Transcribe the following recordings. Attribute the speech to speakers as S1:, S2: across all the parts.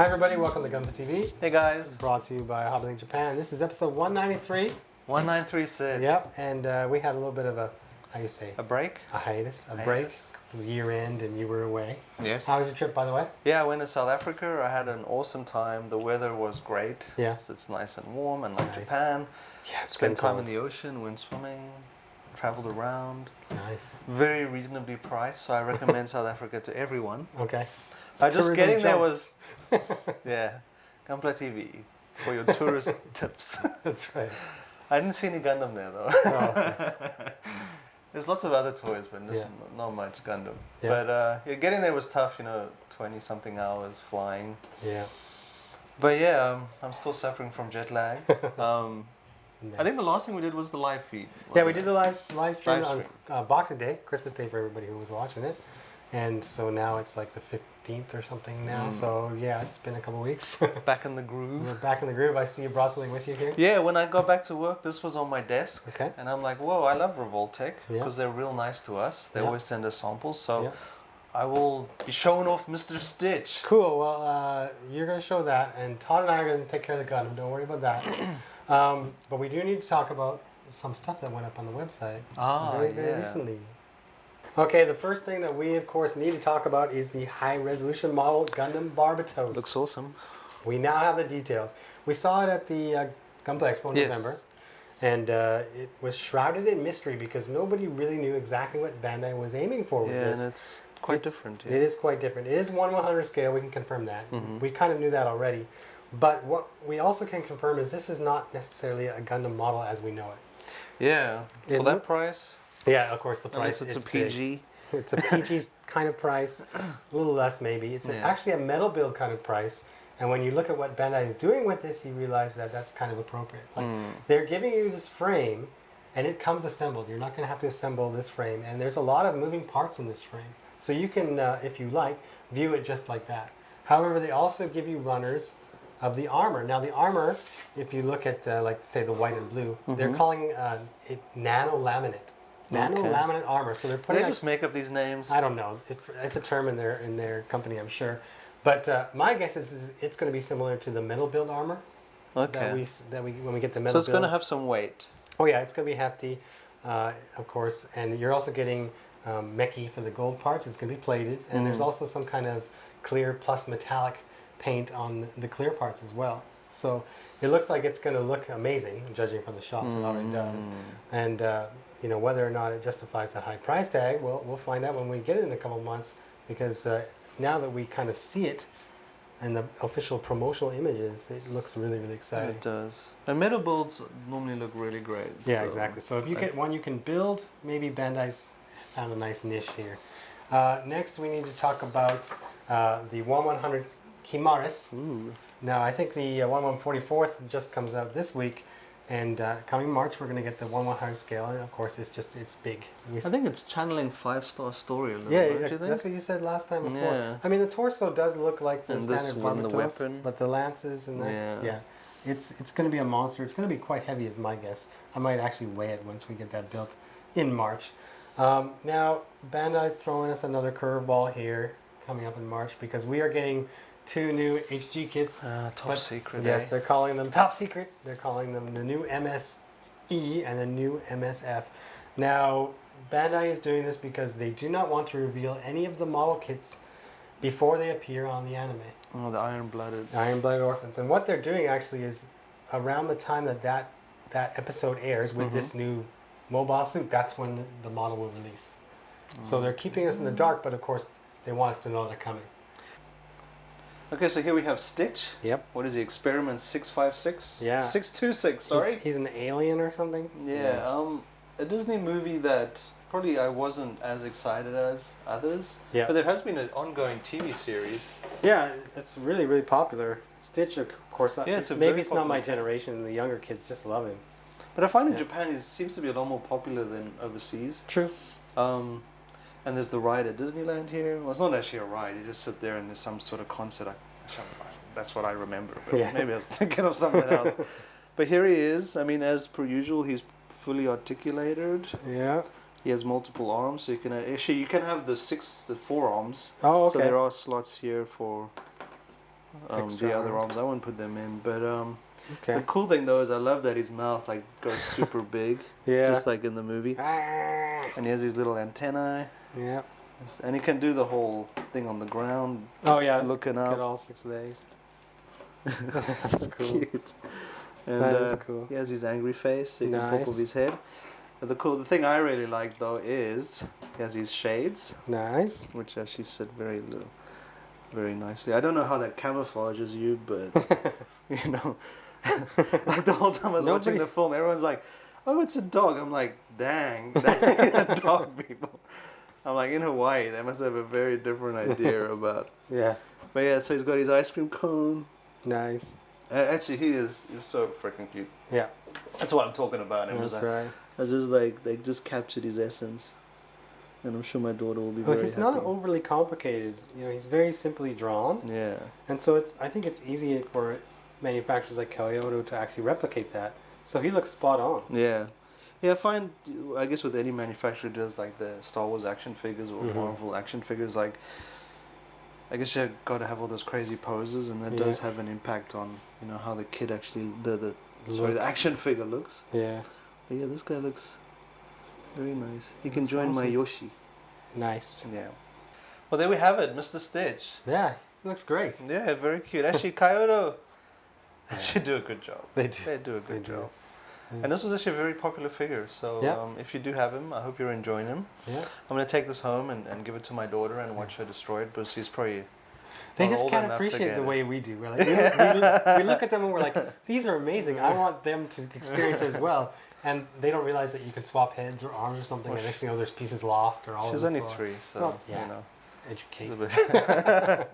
S1: Hi everybody, welcome to Gunpla TV.
S2: Hey guys.
S1: Brought to you by HobbyLink Japan. This is episode 193.
S2: 193 Sid.
S1: Yep, and we had a little bit of a, how you say?
S2: A break?
S1: A hiatus, a break. Year end and you were away.
S2: Yes.
S1: How was your trip, by the way?
S2: Yeah, I went to South Africa. I had an awesome time. The weather was great.
S1: Yeah.
S2: So it's nice and warm, and like
S1: Nice.
S2: Japan.
S1: Yeah, it's
S2: Spent
S1: been
S2: time
S1: cold.
S2: in the ocean, went swimming, traveled around.
S1: Nice.
S2: Very reasonably priced, so I recommend South Africa to everyone.
S1: Okay.
S2: Just
S1: Tourism
S2: getting there
S1: jumps.
S2: was, yeah, Gunpla TV for your tourist tips.
S1: That's right.
S2: I didn't see any Gundam there though.
S1: Oh, okay.
S2: There's lots of other toys, but there's
S1: Yeah.
S2: not much Gundam.
S1: Yeah.
S2: But yeah, getting there was tough, 20-something hours flying.
S1: Yeah.
S2: But yeah, I'm still suffering from jet lag. I think the last thing we did was the live feed.
S1: Yeah, we did the live stream
S2: Live
S1: on
S2: stream.
S1: Boxing Day, Christmas Day for everybody who was watching it. And so now it's like the 15th or something now. So yeah, it's been a couple weeks.
S2: Back in the groove.
S1: We're back in the groove. I see you brought something with you here.
S2: Yeah, when I got back to work, this was on my desk.
S1: Okay.
S2: And I'm like, whoa, I love Revoltech
S1: Yeah.
S2: because they're real nice to us. They
S1: Yeah.
S2: always send us samples. So
S1: Yeah.
S2: I will be showing off Mr. Stitch.
S1: Cool. Well, you're going to show that, and Todd and I are going to take care of the Gundam. Don't worry about that. But we do need to talk about some stuff that went up on the website very recently. Okay, the first thing that we, of course, need to talk about is the high-resolution model Gundam Barbatos.
S2: Looks awesome.
S1: We now have the details. We saw it at the Gunpla Expo in
S2: Yes.
S1: November, and it was shrouded in mystery because nobody really knew exactly what Bandai was aiming for with
S2: Yeah,
S1: this.
S2: and it's quite different.
S1: It is quite different. It is 1/100 scale. We can confirm that. We kind of knew that already. But what we also can confirm is this is not necessarily a Gundam model as we know it.
S2: Yeah, for that price.
S1: Yeah, of course, the price.
S2: Unless it's a
S1: big.
S2: PG.
S1: It's a PG kind of price, a little less maybe. It's actually a metal build kind of price. And when you look at what Bandai is doing with this, you realize that that's kind of appropriate. Like they're giving you this frame, and it comes assembled. You're not going to have to assemble this frame. And there's a lot of moving parts in this frame. So you can, if you like, view it just like that. However, they also give you runners of the armor. Now the armor, if you look at like say the white and blue, they're calling it nano laminate. Nano laminate armor. So they're putting.
S2: They just make up these names.
S1: I don't know. It's a term in their company, I'm sure. But my guess is it's going to be similar to the metal build armor.
S2: Okay.
S1: That we when we get the metal.
S2: So it's going to
S1: builds.
S2: have some weight.
S1: Oh yeah, it's going to be hefty, of course, and you're also getting mechie for the gold parts. It's going to be plated, and there's also some kind of clear plus metallic paint on the clear parts as well. So it looks like it's going to look amazing, judging from the shots. It already does, and whether or not it justifies that high price tag, we'll find out when we get it in a couple months. Because now that we kind of see it in the official promotional images, it looks really, really exciting.
S2: It does. And metal builds normally look really great.
S1: Yeah,
S2: so
S1: exactly. So if you get one you can build, maybe Bandai's found a nice niche here. Next, we need to talk about the 1/100 Kimaris.
S2: Ooh.
S1: Now, I think the 1/144th just comes out this week, and coming March, we're going to get the 1/100 scale, and of course, it's big.
S2: I think it's channeling 5-star story a little
S1: Yeah,
S2: bit, do you think?
S1: that's what you said last time before.
S2: Yeah.
S1: I mean, the torso does look like the
S2: And this
S1: standard
S2: one, the
S1: Barbatos,
S2: weapon.
S1: but the lances and that, yeah. It's going to be a monster. It's going to be quite heavy, is my guess. I might actually weigh it once we get that built in March. Now, Bandai's throwing us another curveball here coming up in March because we are getting 2 new HG kits.
S2: Top secret.
S1: Yes, they're calling them top secret. They're calling them the new MSE and the new MSF. Now, Bandai is doing this because they do not want to reveal any of the model kits before they appear on the anime.
S2: Oh, the iron-blooded.
S1: Iron-blooded orphans. And what they're doing actually is around the time that episode airs with this new mobile suit, that's when the model will release. So they're keeping us in the dark, but of course they want us to know they're coming.
S2: Okay, so here we have Stitch.
S1: Yep.
S2: What is he? Experiment 656?
S1: Yeah.
S2: 626, sorry.
S1: He's an alien or something?
S2: Yeah, a Disney movie that probably I wasn't as excited as others.
S1: Yeah.
S2: But there has been an ongoing TV series.
S1: Yeah, it's really, really popular. Stitch, of course.
S2: Yeah, it's
S1: maybe it's not my generation. The younger kids just love him.
S2: But I find in Japan it seems to be a lot more popular than overseas.
S1: True.
S2: And there's the ride at Disneyland here. Well, it's not actually a ride. You just sit there and there's some sort of concert. That's what I remember. But maybe I was thinking of something else. But here he is. I mean, as per usual, he's fully articulated.
S1: Yeah.
S2: He has multiple arms, so you can actually you can have the four arms.
S1: Oh, okay.
S2: So there are slots here for
S1: Extra
S2: the other
S1: arms.
S2: arms. I wouldn't put them in, but
S1: Okay.
S2: the cool thing though is I love that his mouth like goes super big,
S1: Yeah.
S2: just like in the movie,
S1: Ah.
S2: and he has these little antennae,
S1: Yeah.
S2: and he can do the whole thing on the ground,
S1: Oh yeah.
S2: looking
S1: Look at
S2: up.
S1: all 6 days.
S2: That's
S1: That's cool.
S2: cute. And
S1: That is cool.
S2: he has his angry face, so you can pop
S1: Nice.
S2: off his head. But the thing I really like though is he has these shades,
S1: Nice.
S2: which actually sit very nicely. I don't know how that camouflages you, but you know, like the whole time I was watching the film, everyone's like, "Oh, it's a dog." I'm like, "Dang, dog people." I'm like, in Hawaii, they must have a very different idea about.
S1: Yeah.
S2: But yeah, so he's got his ice cream cone.
S1: Nice.
S2: Actually, he's so freaking cute.
S1: Yeah.
S2: That's what I'm talking about.
S1: That's right.
S2: I just like they just captured his essence, and I'm sure my daughter will be
S1: Well,
S2: very
S1: he's
S2: happy.
S1: not overly complicated. You know, he's very simply drawn,
S2: Yeah.
S1: and so I think it's easy for manufacturers like Kyoto to actually replicate that. So he looks spot on.
S2: Yeah. Yeah, I guess with any manufacturer who does like the Star Wars action figures or Marvel action figures, like I guess you got to have all those crazy poses, and that does have an impact on how the kid actually the action figure looks.
S1: Yeah.
S2: But yeah, this guy looks very nice. He can
S1: That's
S2: join my
S1: awesome.
S2: Yoshi.
S1: Nice.
S2: Yeah. Well, there we have it, Mr. Stitch.
S1: Yeah, he looks great.
S2: Yeah, very cute. Actually, Kyoto should do a good job.
S1: They do.
S2: They do a good
S1: They do.
S2: job. And this was actually a very popular figure, so if you do have him, I hope you're enjoying him.
S1: Yeah.
S2: I'm going to take this home and give it to my daughter and watch her destroy it, but she's probably
S1: They
S2: not
S1: just
S2: old
S1: can't
S2: enough to
S1: appreciate
S2: get
S1: the
S2: it.
S1: way we do. We're like, we look at them and we're like, these are amazing. I want them to experience it as well. And they don't realize that you can swap heads or arms or something,
S2: Well,
S1: and next thing you know, there's pieces lost or all
S2: She's
S1: over the
S2: only
S1: floor.
S2: 3, so,
S1: Well, yeah.
S2: It's
S1: Educate.
S2: a bit...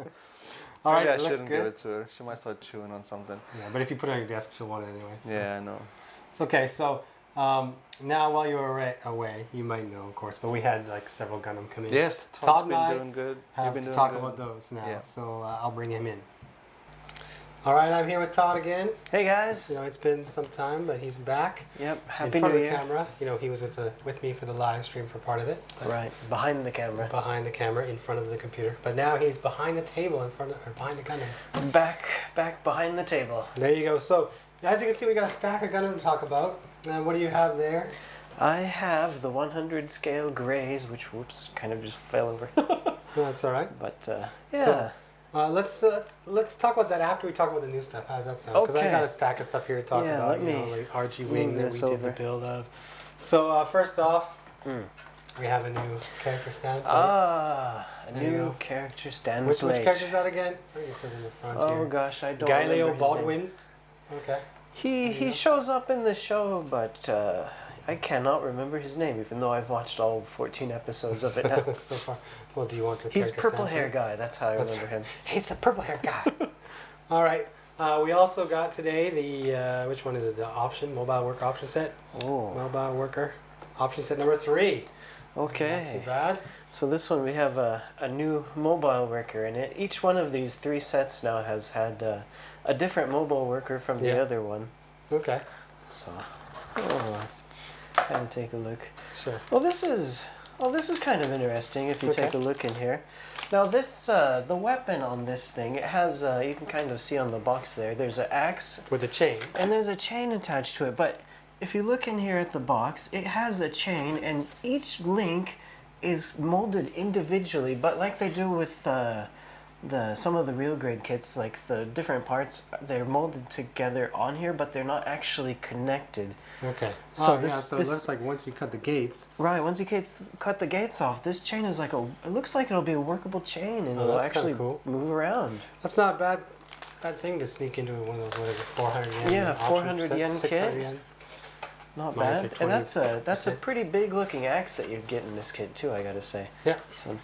S1: All right,
S2: Maybe I
S1: it looks
S2: shouldn't give
S1: good.
S2: it to her. She might start chewing on something.
S1: Yeah, but if you put it on your desk, she'll want it anyway. So.
S2: Yeah, I know.
S1: Okay, so now while you were away, you might know, of course, but we had like several Gundam come in.
S2: Yes,
S1: Todd
S2: Todd's
S1: and
S2: been
S1: I
S2: doing good.
S1: Have
S2: You've been
S1: to
S2: doing
S1: talk
S2: good.
S1: about those now,
S2: Yeah.
S1: so I'll bring him in. All right, I'm here with Todd again.
S3: Hey guys.
S1: You know, it's been some time, but he's back.
S3: Yep.
S1: In
S3: Happy
S1: front
S3: New
S1: of the
S3: Year.
S1: camera. You know, he was with me for the live stream for part of it. but
S3: Right. Behind the camera.
S1: Behind the camera, in front of the computer. But now he's behind the table, behind the Gundam.
S3: Back behind the table.
S1: There you go. So, as you can see, we got a stack of Gundam to talk about. What do you have there?
S3: I have the 100 scale Graze, which whoops, kind of just fell over.
S1: No, that's all right.
S3: But yeah.
S1: Let's talk about that after we talk about the new stuff. How's that sound? Because I
S3: Okay.
S1: got a stack of stuff here to talk
S3: Yeah,
S1: about.
S3: let
S1: You know,
S3: me
S1: like RG Wing
S3: move
S1: that we
S3: this
S1: did the
S3: over.
S1: build of. So first off, we have a new character stand.
S3: A
S1: There you
S3: new
S1: go.
S3: character stand
S1: Which
S3: plate.
S1: character is that again? I think it says in the front
S3: Oh
S1: here.
S3: gosh, I don't remember
S1: Galileo
S3: his
S1: Baldwin.
S3: name.
S1: Okay.
S3: He shows up in the show, but I cannot remember his name, even though I've watched all 14 episodes of it now.
S1: So far. Well, do you want the
S3: He's
S1: character
S3: purple
S1: stand
S3: hair
S1: plate?
S3: guy. That's how I remember him.
S1: He's the purple hair guy. All right. We also got today the which one is it? The option mobile worker option set.
S3: Oh.
S1: Mobile worker option set number 3. Not too
S3: Okay.
S1: bad.
S3: So this one we have a new mobile worker in it. Each one of these 3 sets now has had a different mobile worker from the
S1: Yeah.
S3: other one.
S1: Okay.
S3: So let's kind of take a look.
S1: Sure.
S3: Well, this is kind of interesting if you
S1: Okay.
S3: take a look in here. Now this the weapon on this thing, it has you can kind of see on the box there. There's an axe
S1: With the chain.
S3: and there's a chain attached to it, but if you look in here at the box, it has a chain and each link is molded individually, but like they do with some of the real grade kits, like the different parts, they're molded together on here, but they're not actually connected.
S1: Okay.
S3: So
S1: Oh,
S3: this-
S1: yeah, so
S3: this-
S1: it looks like once you cut the gates.
S3: Right, once you cut the gates off, this chain is like it looks like it'll be a workable chain and
S1: Oh,
S3: it'll
S1: that's kinda
S3: actually
S1: cool.
S3: move around.
S1: That's not a bad thing to sneak into one of those, what is it, 400 yen?
S3: Yeah,
S1: option
S3: 400
S1: sets,
S3: yen
S1: 600
S3: kit.
S1: yen.
S3: Not
S1: Minus
S3: bad.
S1: a
S3: And that's a
S1: 20%.
S3: pretty big looking axe that you get in this kit too, I gotta say.
S1: Yeah,
S3: So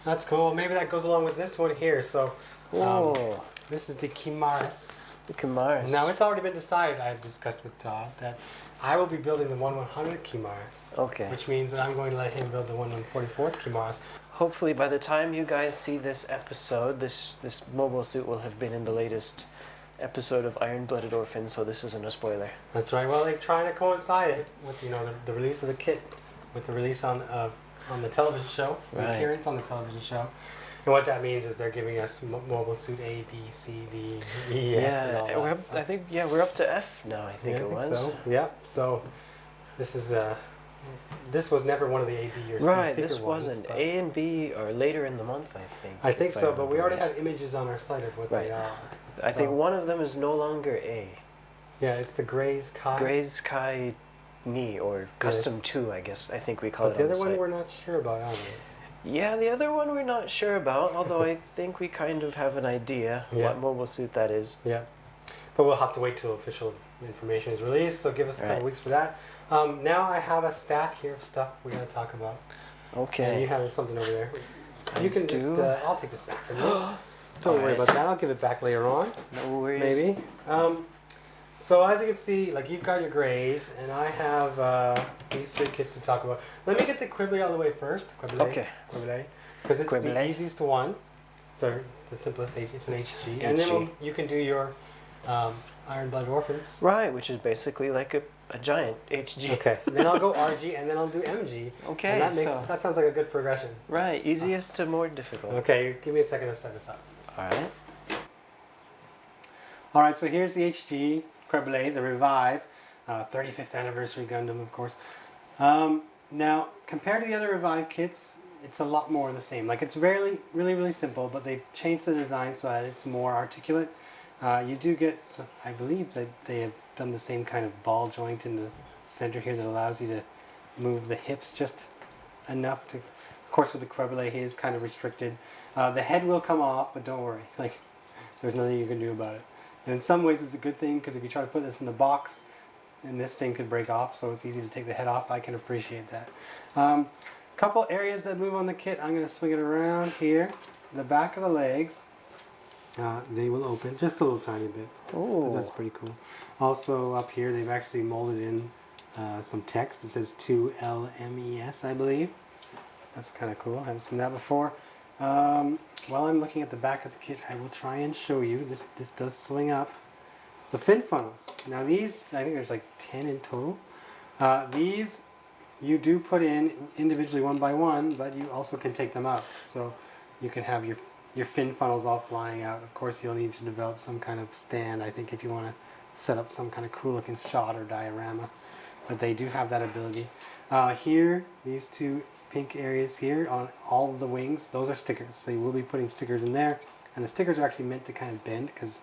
S1: that's cool. Maybe that goes along with this one here. So
S3: oh,
S1: this is the Kimaris.
S3: the Kimaris.
S1: Now it's already been decided, I've discussed with Todd, that I will be building the 1/100 Kimaris.
S3: Okay.
S1: Which means that I'm going to let him build the 1/144th Kimaris.
S3: Hopefully by the time you guys see this episode, this mobile suit will have been in the latest episode of Iron Blooded Orphan, so this isn't a spoiler.
S1: That's right. Well, they're trying to coincide it with the release of the kit, with the release on the television show, the
S3: Right.
S1: appearance on the television show, And what that means is they're giving us mobile suit A, B, C, D, E, F, and all
S3: Yeah,
S1: that
S3: we're up,
S1: stuff.
S3: I think we're up to F now. I think
S1: Yeah,
S3: it was.
S1: so. Yeah. So this is this was never one of the A, B, or C
S3: Right,
S1: sticker
S3: this
S1: ones.
S3: wasn't.
S1: but
S3: A and B are later in the month, I think.
S1: I think
S3: if
S1: so, but we
S3: remember
S1: already
S3: right.
S1: had images on our site of what
S3: Right.
S1: they are.
S3: I think
S1: So,
S3: one of them is no longer A.
S1: yeah, it's the Graze Kai.
S3: Graze Ni or Custom 2, I guess. I think we call
S1: But
S3: it
S1: the
S3: on
S1: other
S3: the
S1: one
S3: site.
S1: we're not sure about, are we?
S3: Yeah, the other one we're not sure about, although I think we kind of have an idea
S1: Yeah.
S3: what mobile suit that is.
S1: Yeah. But we'll have to wait till official information is released, so give us a couple
S3: Right.
S1: weeks for that. Now I have a stack here of stuff we gotta talk about.
S3: Okay.
S1: And you have something over there. You can just,
S3: do.
S1: I'll take this back from you. Don't worry about that, I'll give it back later on.
S3: No worries.
S1: Maybe. So as you can see, like you've got your Graze, and I have these 3 kits to talk about. Let me get the Quebley out of the way first. Quebley.
S3: Okay.
S1: Quebley. Because it's the
S3: Quebley.
S1: easiest one. It's the simplest it's an
S3: It's
S1: HG. And then
S3: HG.
S1: you can do your Iron Blood Orphans.
S3: Right, which is basically like a giant HG.
S1: Okay. Then I'll go RG, and then I'll do MG.
S3: Okay,
S1: And that,
S3: so-
S1: that sounds like a good progression.
S3: Right, easiest to more difficult.
S1: Okay, give me a second to set this up.
S3: Alright.
S1: Alright, so here's the HG Quebley, the Revive, 35th anniversary Gundam, of course. Now, compared to the other Revive kits, it's a lot more the same. Like, it's really, really simple, but they've changed the design so that it's more articulate. You do get, I believe that they have done the same kind of ball joint in the center here that allows you to move the hips just enough to, of course with the Quebley he is kind of restricted. The head will come off, but don't worry, like there's nothing you can do about it. And in some ways it's a good thing, because if you try to put this in the box, and this thing could break off, so it's easy to take the head off. I can appreciate that. Couple areas that move on the kit, I'm going to swing it around here. The back of the legs, they will open just a little tiny bit.
S3: Oh,
S1: But that's pretty cool. Also up here they've actually molded in some text. It says 2LMES, I believe. That's kind of cool. I haven't seen that before. While I'm looking at the back of the kit, I will try and show you. This does swing up. The fin funnels. Now these, I think there's like 10 in total. These you do put in individually one by one, but you also can take them out. So you can have your fin funnels all flying out. Of course, you'll need to develop some kind of stand, I think, if you want to set up some kind of cool looking shot or diorama. But they do have that ability. Here, these 2 pink areas here on all of the wings, those are stickers. So you will be putting stickers in there. And the stickers are actually meant to kind of bend, because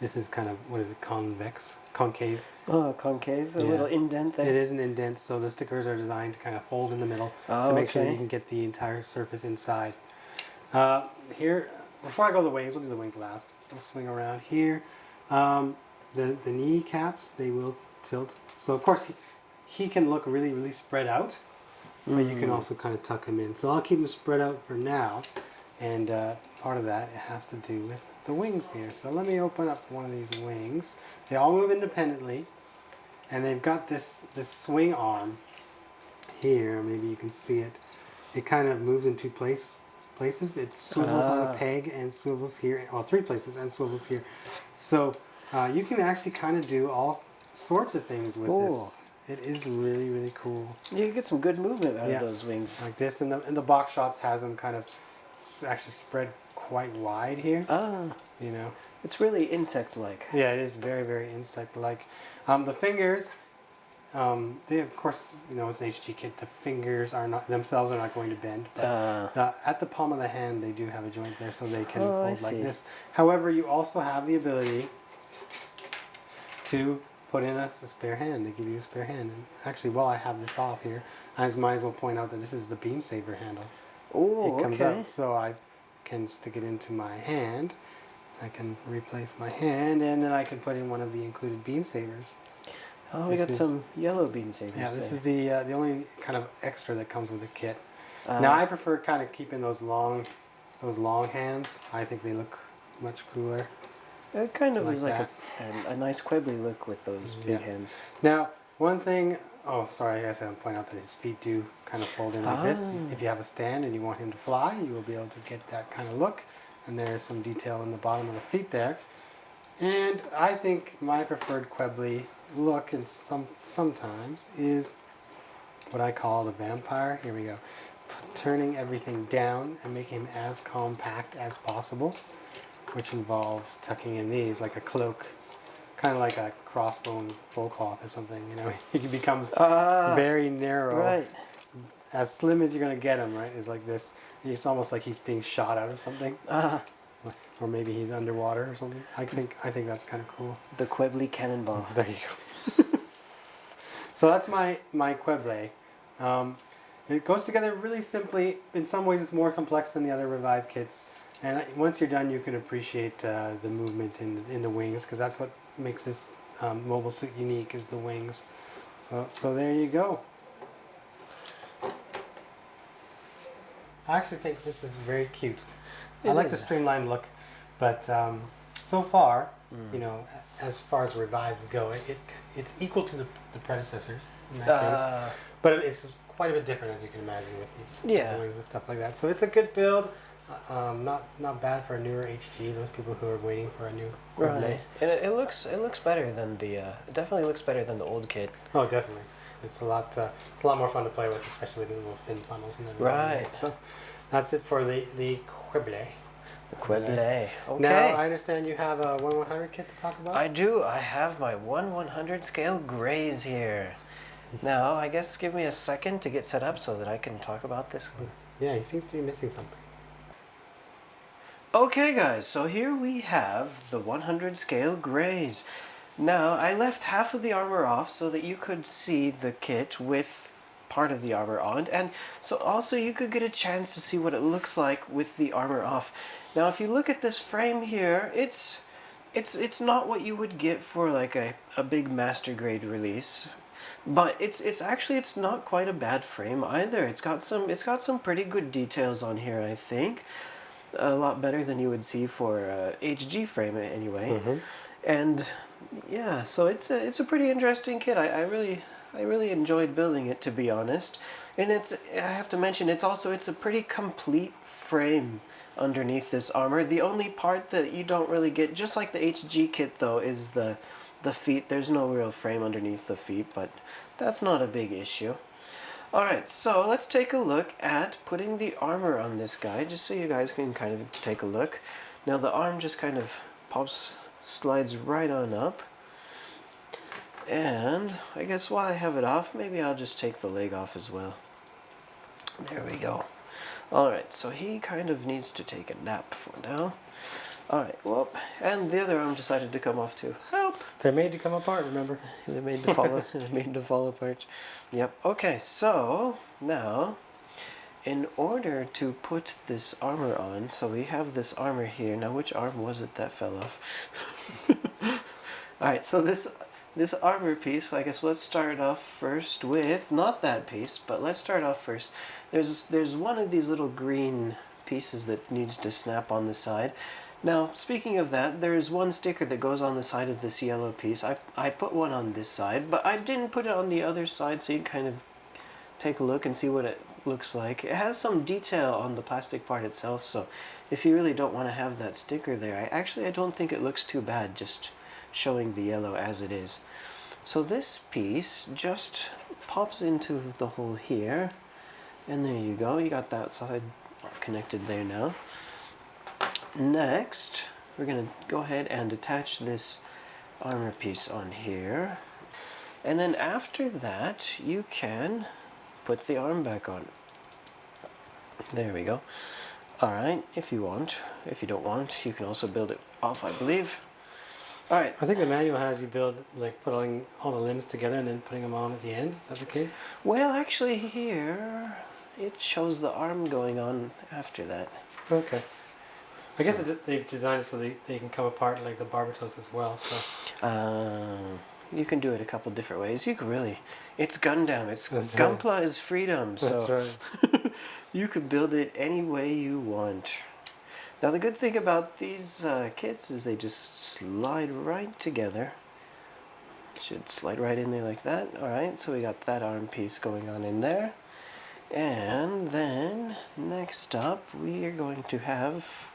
S1: this is kind of, what is it, concave.
S3: oh, concave, a
S1: Yeah.
S3: little indent there.
S1: It is an indent, so the stickers are designed to kind of fold in the middle to make sure that
S3: okay.
S1: you can get the entire surface inside. Here, before I go to the wings, we'll do the wings last. We'll swing around here. The knee caps, they will tilt. So of course he can look really spread out, but you can also kind of tuck him in. So I'll keep him spread out for now, and part of that has to do with the wings here. So let me open up one of these wings. They all move independently, and they've got this swing arm here. Maybe you can see it. It kind of moves in 2 places. It swivels on a peg and swivels here. Well, 3 places and swivels here. So you can actually kind of do all sorts of things with this. It is really cool.
S3: You get some good movement out
S1: Yeah.
S3: of those wings.
S1: Like this, and the box shots has them kind of actually spread quite wide here.
S3: Ah,
S1: You know.
S3: it's really insect-like.
S1: Yeah, it is very insect-like. The fingers, they of course, you know, it's an HG kit. The fingers are not themselves are not going to bend, but at the palm of the hand they do have a joint there, so they can
S3: Oh, I
S1: fold like
S3: see.
S1: this. However, you also have the ability to put in a spare hand. They give you a spare hand. And actually, while I have this off here, I might as well point out that this is the beam saver handle.
S3: Oh,
S1: It comes
S3: okay.
S1: out, so I can stick it into my hand. I can replace my hand, and then I can put in one of the included beam savers.
S3: Oh, we
S1: This
S3: got
S1: is-
S3: some yellow bean savers
S1: Yeah, this
S3: there.
S1: is the only kind of extra that comes with the kit.
S3: Uh,
S1: Now I prefer kind of keeping those long hands. I think they look much cooler.
S3: It kind of
S1: like
S3: is like
S1: that.
S3: a nice Quebley look with those big
S1: Yeah.
S3: hands.
S1: Now, one thing. Oh, sorry, I guess I didn't point out that his feet do kind of fold in like this.
S3: Ah.
S1: If you have a stand and you want him to fly, you will be able to get that kind of look. And there is some detail in the bottom of the feet there. And I think my preferred Quebley look, and sometimes, is what I call the vampire. Here we go. turning everything down and making him as compact as possible, which involves tucking in these like a cloak, kind of like a crossbone full cloth or something, you know. He becomes very narrow.
S3: Right.
S1: As slim as you're going to get him, right? Is like this. It's almost like he's being shot out of something. Or maybe he's underwater or something. I think that's kind of cool.
S3: The Quebley cannonball.
S1: There you go. So that's my Quebley. It goes together really simply. In some ways, it's more complex than the other Revive kits. And once you're done, you can appreciate the movement in the wings, because that's what makes this mobile suit unique, is the wings. So there you go. I actually think this is very cute. I like the streamlined look, but so far, you know, as far as Revives go, it's equal to the predecessors in that case. But it's quite a bit different, as you can imagine, with these wings and stuff like that. So it's a good build. Not bad for a newer HG. Those people who are waiting for a new Quebley.
S3: Right. And it looks better than the it definitely looks better than the old kit.
S1: Oh, definitely. It's a lot more fun to play with, especially with the little fin funnels and everything.
S3: Right.
S1: So that's it for the Quebley.
S3: The Quebley. Okay.
S1: Now I understand you have a 1/100 kit to talk about.
S3: I do. I have my 1/100 scale Graze here. Now, I guess give me a second to get set up so that I can talk about this one.
S1: Yeah, he seems to be missing something.
S3: Okay guys, so here we have the 100 scale Graze. Now, I left half of the armor off so that you could see the kit with part of the armor on, and so also you could get a chance to see what it looks like with the armor off. Now, if you look at this frame here, it's not what you would get for like a big master grade release. But it's actually not quite a bad frame either. It's got some pretty good details on here, I think. A lot better than you would see for HG frame anyway. And yeah, so it's a pretty interesting kit. I really enjoyed building it, to be honest. And I have to mention, it's a pretty complete frame underneath this armor. The only part that you don't really get, just like the HG kit though, is the feet. There's no real frame underneath the feet, but that's not a big issue. Alright, so let's take a look at putting the armor on this guy, just so you guys can kind of take a look. Now the arm just kind of slides right on up. And I guess while I have it off, maybe I'll just take the leg off as well. There we go. Alright, so he kind of needs to take a nap for now. Alright, well, and the other arm decided to come off too. Help!
S1: They're made to come apart, remember?
S3: They're made to fall. They're made to fall apart. Yep. Okay, so now, in order to put this armor on, so we have this armor here. Now, which arm was it that fell off? Alright, so this armor piece, I guess let's start off first with, not that piece, but let's start off first. There's one of these little green pieces that needs to snap on the side. Now, speaking of that, there's one sticker that goes on the side of this yellow piece. I put one on this side, but I didn't put it on the other side, so you can kind of take a look and see what it looks like. It has some detail on the plastic part itself, so if you really don't want to have that sticker there, I don't think it looks too bad, just showing the yellow as it is. So this piece just pops into the hole here, and there you go. You got that side connected there now. Next, we're going to go ahead and attach this armor piece on here. And then after that, you can put the arm back on. There we go. Alright, if you want. If you don't want, you can also build it off, I believe. Alright.
S1: I think the manual has you build, like, putting all the limbs together and then putting them on at the end. Is that the case?
S3: Well, actually here, it shows the arm going on after that.
S1: Okay. I guess they've designed it so they can come apart like the Barbatos as well. So.
S3: You can do it a couple different ways. You can really, it's Gundam.
S1: That's
S3: Gunpla
S1: right.
S3: is freedom. So
S1: That's right.
S3: you can build it any way you want. Now the good thing about these kits is they just slide right together. Should slide right in there like that. All right. So we got that arm piece going on in there, and then next up we are going to have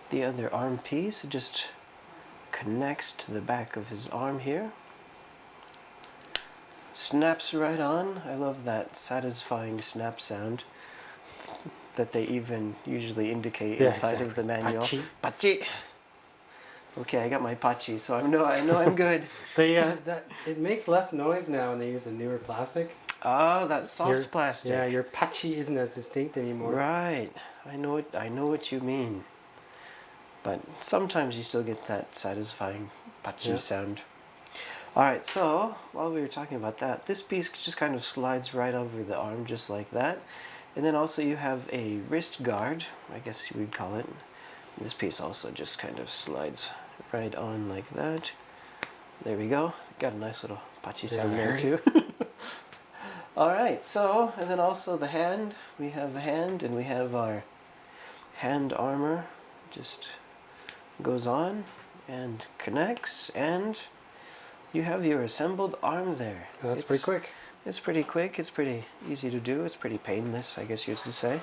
S3: the other arm piece. It just connects to the back of his arm here. Snaps right on. I love that satisfying snap sound. that they even usually indicate
S1: Yeah,
S3: inside of the manual.
S1: Pachi.
S3: Pachi. Okay, I got my pachi, so I know I'm good.
S1: It makes less noise now when they use the newer plastic.
S3: Oh, that soft plastic.
S1: Yeah, your pachi isn't as distinct anymore.
S3: Right. I know what you mean. But sometimes you still get that satisfying pachi sound. Alright, so while we were talking about that, this piece just kind of slides right over the arm just like that. And then also you have a wrist guard, I guess you would call it. This piece also just kind of slides right on like that. There we go. Got a nice little pachi sound there too. Alright, so, and then also the hand. We have a hand and we have our hand armor. Just goes on and connects, and you have your assembled arm there.
S1: That's pretty quick.
S3: It's pretty quick. It's pretty easy to do. It's pretty painless, I guess you should say.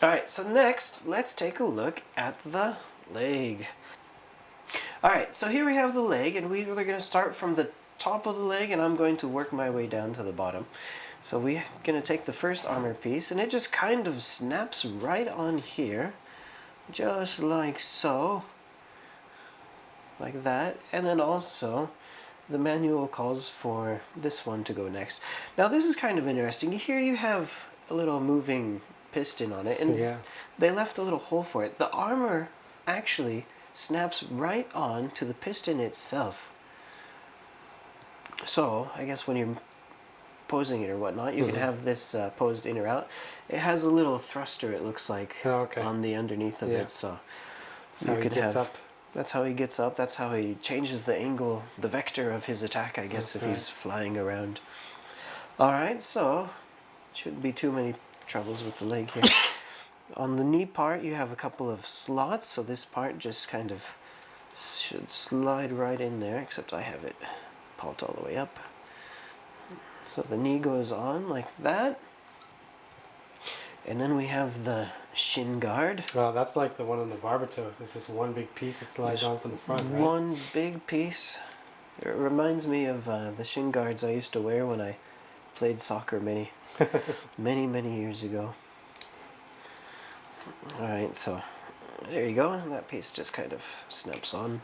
S3: Alright, so next, let's take a look at the leg. Alright, so here we have the leg, and we're going to start from the top of the leg, and I'm going to work my way down to the bottom. So we're going to take the first armor piece, and it just kind of snaps right on here, just like so, like that. And then also the manual calls for this one to go next. Now this is kind of interesting. Here you have a little moving piston on it, and they left a little hole for it. The armor actually snaps right on to the piston itself. So I guess when you're posing it or whatnot, you can have this posed in or out. It has a little thruster, it looks like, on the underneath of it. So
S1: that's how he gets up.
S3: That's how he gets up. That's how he changes the angle, the vector of his attack, I guess, if he's flying around. Alright, so shouldn't be too many troubles with the leg here. On the knee part, you have a couple of slots, so this part just kind of should slide right in there, except I have it popped all the way up. So the knee goes on like that. And then we have the shin guard.
S1: Well, that's like the one on the Barbatos. It's just one big piece that slides on from the front, right?
S3: One big piece. It reminds me of the shin guards I used to wear when I played soccer many years ago. Alright, so there you go. And that piece just kind of snaps on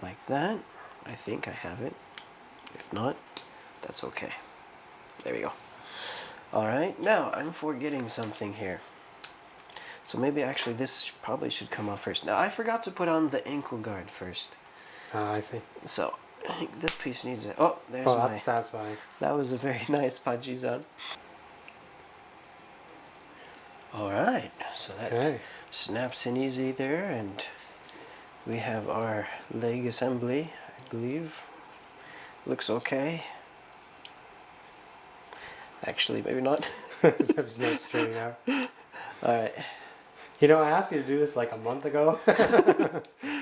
S3: like that. I think I have it. If not, that's okay. There we go. Alright, now I'm forgetting something here. So maybe actually this probably should come off first. Now I forgot to put on the ankle guard first.
S1: I see.
S3: So I think this piece needs it. Oh, there's
S1: that's satisfying.
S3: That was a very nice pachi sound. Alright, so that snaps in easy there, and we have our leg assembly, I believe. Looks okay. Actually, maybe not.
S1: There's no string out.
S3: Alright.
S1: You know, I asked you to do this like a month ago,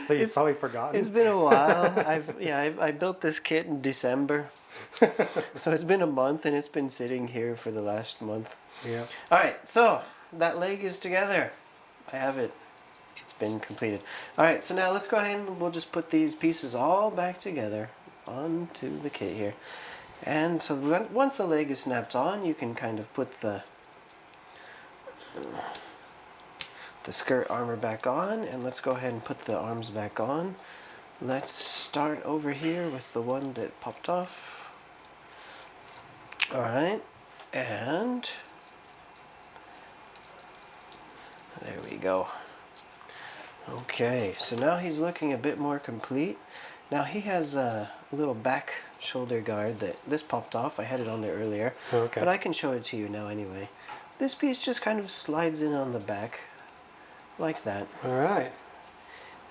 S1: so you've probably forgotten.
S3: It's been a while. I built this kit in December, so it's been a month, and it's been sitting here for the last month.
S1: Yeah.
S3: Alright, so that leg is together. I have it. It's been completed. Alright, so now let's go ahead and we'll just put these pieces all back together onto the kit here. And so once the leg is snapped on, you can kind of put the skirt armor back on, and let's go ahead and put the arms back on. Let's start over here with the one that popped off. Alright, and there we go. Okay, so now he's looking a bit more complete. Now he has a little back shoulder guard that this popped off. I had it on there earlier, but I can show it to you now anyway. This piece just kind of slides in on the back like that.
S1: Alright.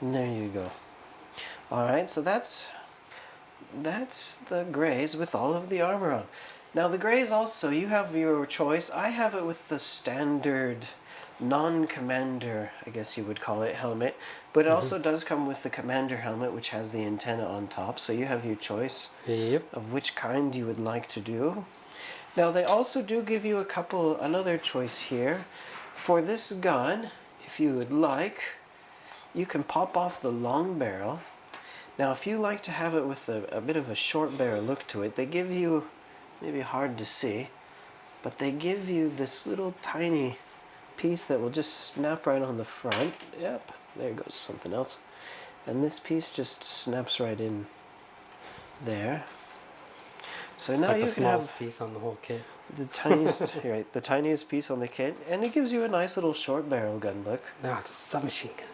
S3: And there you go. Alright, so that's the Graze with all of the armor on. Now the Graze also, you have your choice. I have it with the standard non-commander, I guess you would call it, helmet, but it also does come with the commander helmet, which has the antenna on top, so you have your choice of which kind you would like to do. Now they also do give you another choice here. For this gun, if you would like, you can pop off the long barrel. Now if you like to have it with a bit of a short barrel look to it, they give you, maybe hard to see, but they give you this little tiny piece that will just snap right on the front. Yep, there goes something else. And this piece just snaps right in there. So
S1: It's
S3: now
S1: like
S3: you
S1: the
S3: can
S1: smallest
S3: have
S1: piece on the whole kit.
S3: the tiniest, right, the tiniest piece on the kit, and it gives you a nice little short barrel gun look.
S1: Now it's a submachine gun.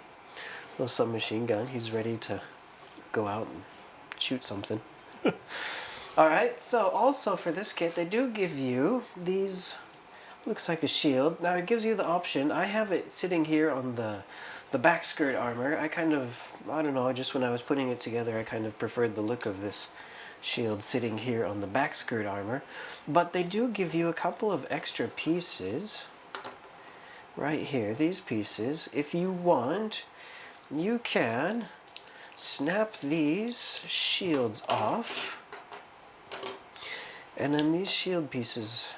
S3: Little submachine gun. He's ready to go out and shoot something. All right. So also for this kit, they do give you these. Looks like a shield. Now it gives you the option. I have it sitting here on the back skirt armor. I don't know, just when I was putting it together, I kind of preferred the look of this shield sitting here on the back skirt armor. But they do give you a couple of extra pieces right here. These pieces, if you want, you can snap these shields off. And then these shield pieces,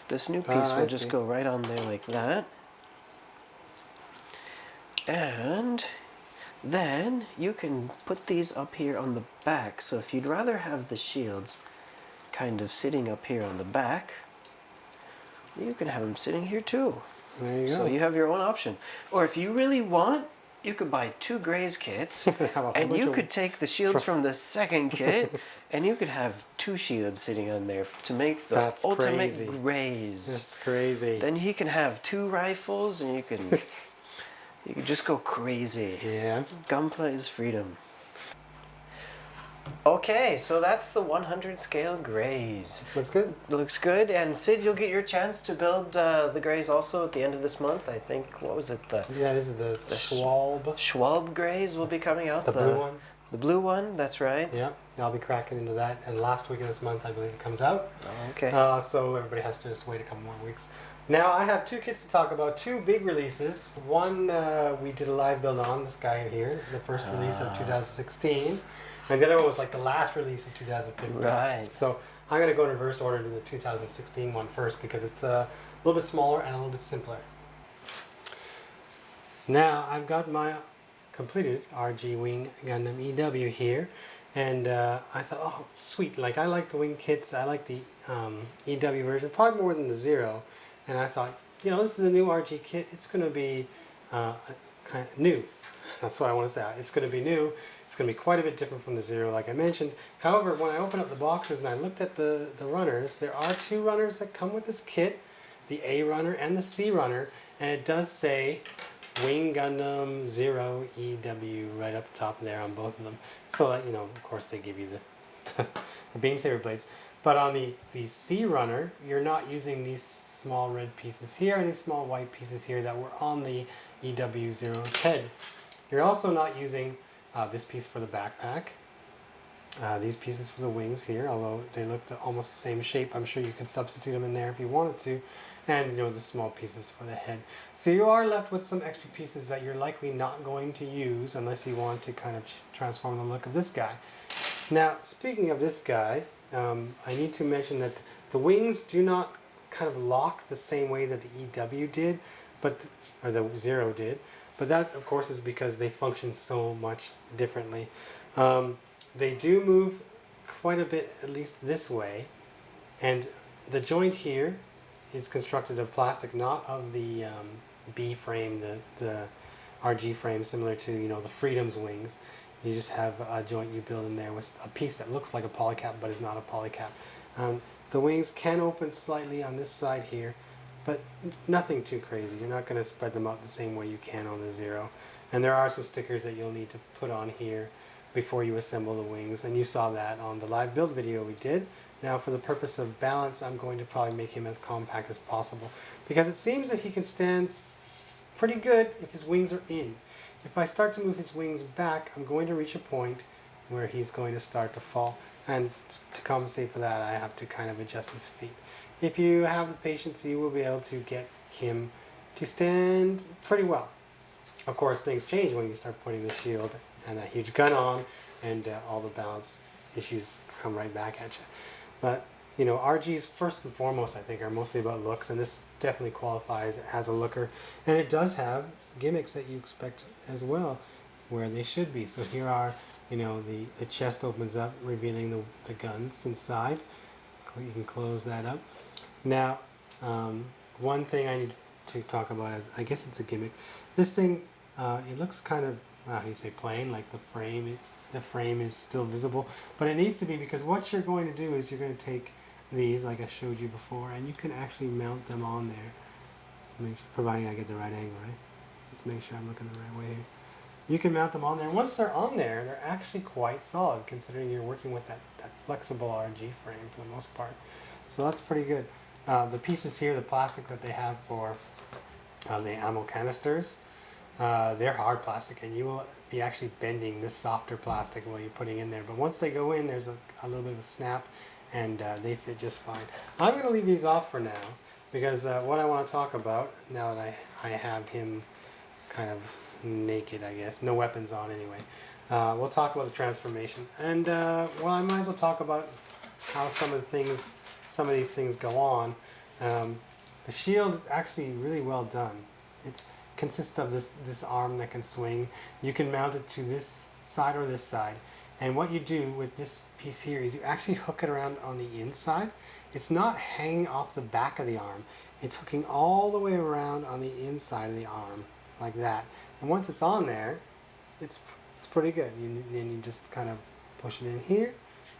S3: this new piece will just go right on there like that. And then you can put these up here on the back. So if you'd rather have the shields kind of sitting up here on the back, you can have them sitting here too.
S1: There you go.
S3: So you have your own option. Or if you really want, you could buy 2 Graze kits, and you could take the shields from the second kit, and you could have 2 shields sitting on there to make the ultimate
S1: crazy.
S3: Graze.
S1: That's crazy.
S3: Then he can have 2 rifles, and you can just go crazy.
S1: Yeah.
S3: Gunpla is freedom. Okay, so that's the 100 scale Graze.
S1: Looks good.
S3: Looks good. And Sid, you'll get your chance to build the Graze also at the end of this month. I think, what was it?
S1: Yeah, this is the Schwalbe.
S3: Schwalbe Graze will be coming out.
S1: The blue one.
S3: The blue one, that's right.
S1: Yeah, I'll be cracking into that. And last week of this month, I believe it comes out.
S3: Oh, okay.
S1: So everybody has to just wait a couple more weeks. Now, I have 2 kits to talk about, 2 big releases. One we did a live build on, this guy here, the first release of 2016. And the other one was like the last release of 2015.
S3: Right.
S1: So I'm going to go in reverse order to the 2016 one first because it's a little bit smaller and a little bit simpler. Now I've got my completed RG Wing Gundam EW here. And I thought, oh, sweet. Like, I like the wing kits. I like the EW version, probably more than the Zero. And I thought, you know, this is a new RG kit. It's going to be kind of new. That's what I want to say. It's going to be new. It's going to be quite a bit different from the Zero, like I mentioned. However, when I opened up the boxes and I looked at the runners, there are 2 runners that come with this kit, the A runner and the C runner, and it does say Wing Gundam Zero EW right up the top there on both of them. So, you know, of course they give you the beam saber blades. But on the C runner, you're not using these small red pieces here and these small white pieces here that were on the EW Zero's head. You're also not using this piece for the backpack, these pieces for the wings here, although they look almost the same shape. I'm sure you could substitute them in there if you wanted to, and you know, the small pieces for the head. So you are left with some extra pieces that you're likely not going to use unless you want to kind of transform the look of this guy. Now, speaking of this guy, I need to mention that the wings do not kind of lock the same way that the EW did, or the Zero did. But that, of course, is because they function so much differently. They do move quite a bit, at least this way. And the joint here is constructed of plastic, not of the B frame, the RG frame, similar to, you know, the Freedom's wings. You just have a joint you build in there with a piece that looks like a polycap, but is not a polycap. The wings can open slightly on this side here, but nothing too crazy. You're not going to spread them out the same way you can on the Zero. And there are some stickers that you'll need to put on here before you assemble the wings, and you saw that on the live build video we did. Now, for the purpose of balance, I'm going to probably make him as compact as possible, because it seems that he can stand pretty good if his wings are in. If I start to move his wings back, I'm going to reach a point where he's going to start to fall, and to compensate for that, I have to kind of adjust his feet. If you have the patience, you will be able to get him to stand pretty well. Of course, things change when you start putting the shield and that huge gun on, and all the balance issues come right back at you. But, you know, RGs first and foremost, I think, are mostly about looks, and this definitely qualifies as a looker. And it does have gimmicks that you expect as well, where they should be. So here are, you know, the chest opens up, revealing the guns inside. You can close that up. Now, one thing I need to to talk about as, I guess it's a gimmick. This thing, it looks kind of, how do you say, plain, like the frame is still visible, but it needs to be, because what you're going to do is you're going to take these, like I showed you before, and you can actually mount them on there, providing I get the right angle, right? Let's make sure I'm looking the right way here. You can mount them on there, and once they're on there, they're actually quite solid, considering you're working with that flexible RG frame for the most part. So that's pretty good. The pieces here, the plastic that they have for the ammo canisters, they're hard plastic, and you will be actually bending this softer plastic while you're putting in there. But once they go in, there's a little bit of a snap, and they fit just fine. I'm going to leave these off for now, because what I want to talk about, now that I have him kind of naked, I guess, no weapons on anyway, we'll talk about the transformation. And well, I might as well talk about how some of these things go on. The shield is actually really well done. It consists of this arm that can swing. You can mount it to this side or this side. And what you do with this piece here is you actually hook it around on the inside. It's not hanging off the back of the arm. It's hooking all the way around on the inside of the arm, like that. And once it's on there, it's pretty good. Then you just kind of push it in here,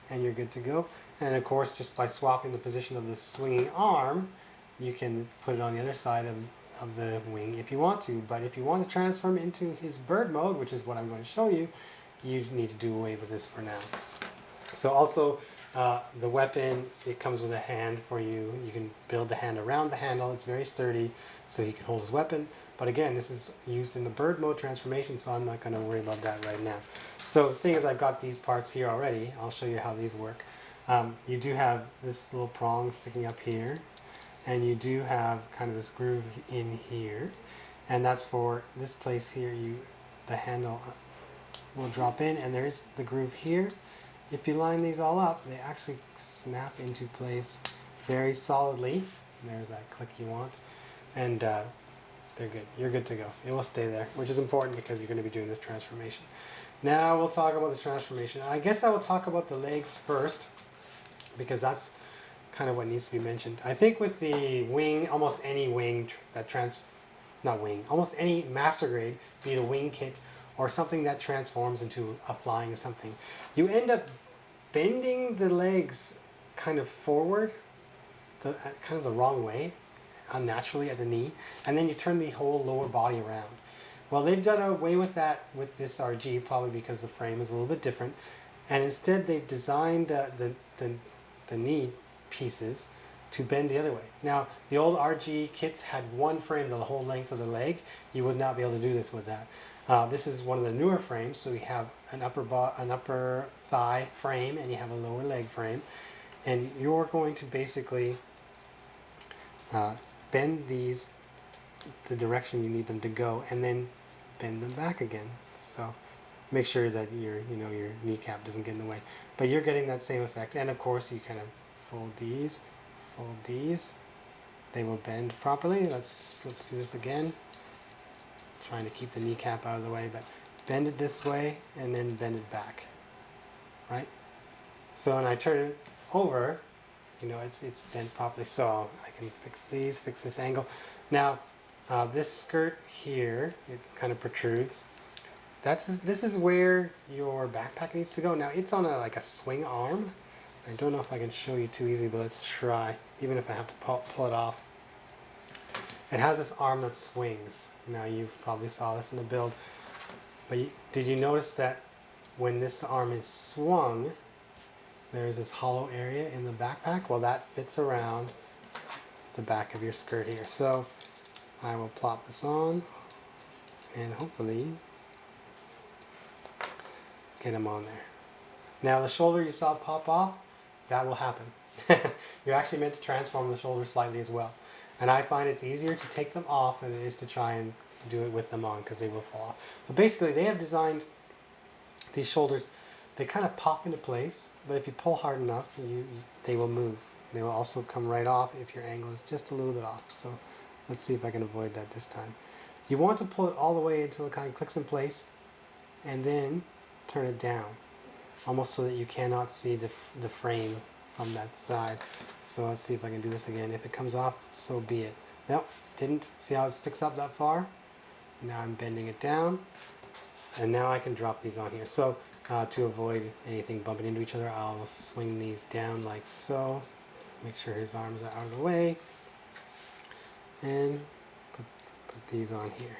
S1: and you're good to go. And of course, just by swapping the position of this swinging arm, you can put it on the other side of the wing if you want to. But if you want to transform into his bird mode, which is what I'm going to show you, you need to do away with this for now. So also, the weapon, it comes with a hand for you. You can build the hand around the handle. It's very sturdy, so he can hold his weapon. But again, this is used in the bird mode transformation, so I'm not going to worry about that right now. So seeing as I've got these parts here already, I'll show you how these work. You do have this little prong sticking up here, and you do have kind of this groove in here, and that's for this place here. The handle will drop in, and there's the groove here. If you line these all up, they actually snap into place very solidly. And there's that click you want, and they're good. You're good to go. It will stay there, which is important because you're going to be doing this transformation. Now we'll talk about the transformation. I guess I will talk about the legs first, because that's kind of what needs to be mentioned. I think with the wing, almost any wing that almost any master grade, be it a wing kit or something that transforms into a flying something, you end up bending the legs kind of forward, kind of the wrong way, unnaturally at the knee, and then you turn the whole lower body around. Well, they've done away with that with this RG, probably because the frame is a little bit different, and instead they've designed the knee pieces to bend the other way. Now, the old RG kits had one frame the whole length of the leg. You would not be able to do this with that. This is one of the newer frames, so we have an upper thigh frame, and you have a lower leg frame, and you're going to basically bend these the direction you need them to go, and then bend them back again. So make sure that your kneecap doesn't get in the way. But you're getting that same effect, and of course you kind of fold these. They will bend properly. Let's do this again. Trying to keep the kneecap out of the way, but bend it this way and then bend it back. Right? So when I turn it over, it's bent properly. So I can fix this angle. Now, this skirt here, it kind of protrudes. This is where your backpack needs to go. Now it's on like a swing arm. I don't know if I can show you too easily, but let's try, even if I have to pull it off. It has this arm that swings. Now you probably saw this in the build, but did you notice that when this arm is swung, there's this hollow area in the backpack? Well, that fits around the back of your skirt here. So I will plop this on and hopefully get him on there. Now the shoulder you saw pop off, that will happen. You're actually meant to transform the shoulder slightly as well. And I find it's easier to take them off than it is to try and do it with them on, because they will fall off. But basically they have designed these shoulders, they kind of pop into place, but if you pull hard enough, they will move. They will also come right off if your angle is just a little bit off. So let's see if I can avoid that this time. You want to pull it all the way until it kind of clicks in place, and then turn it down, almost so that you cannot see the frame from that side. So let's see if I can do this again. If it comes off, so be it. Nope, didn't. See how it sticks up that far? Now I'm bending it down, and now I can drop these on here. So to avoid anything bumping into each other, I'll swing these down like so. Make sure his arms are out of the way, and put these on here.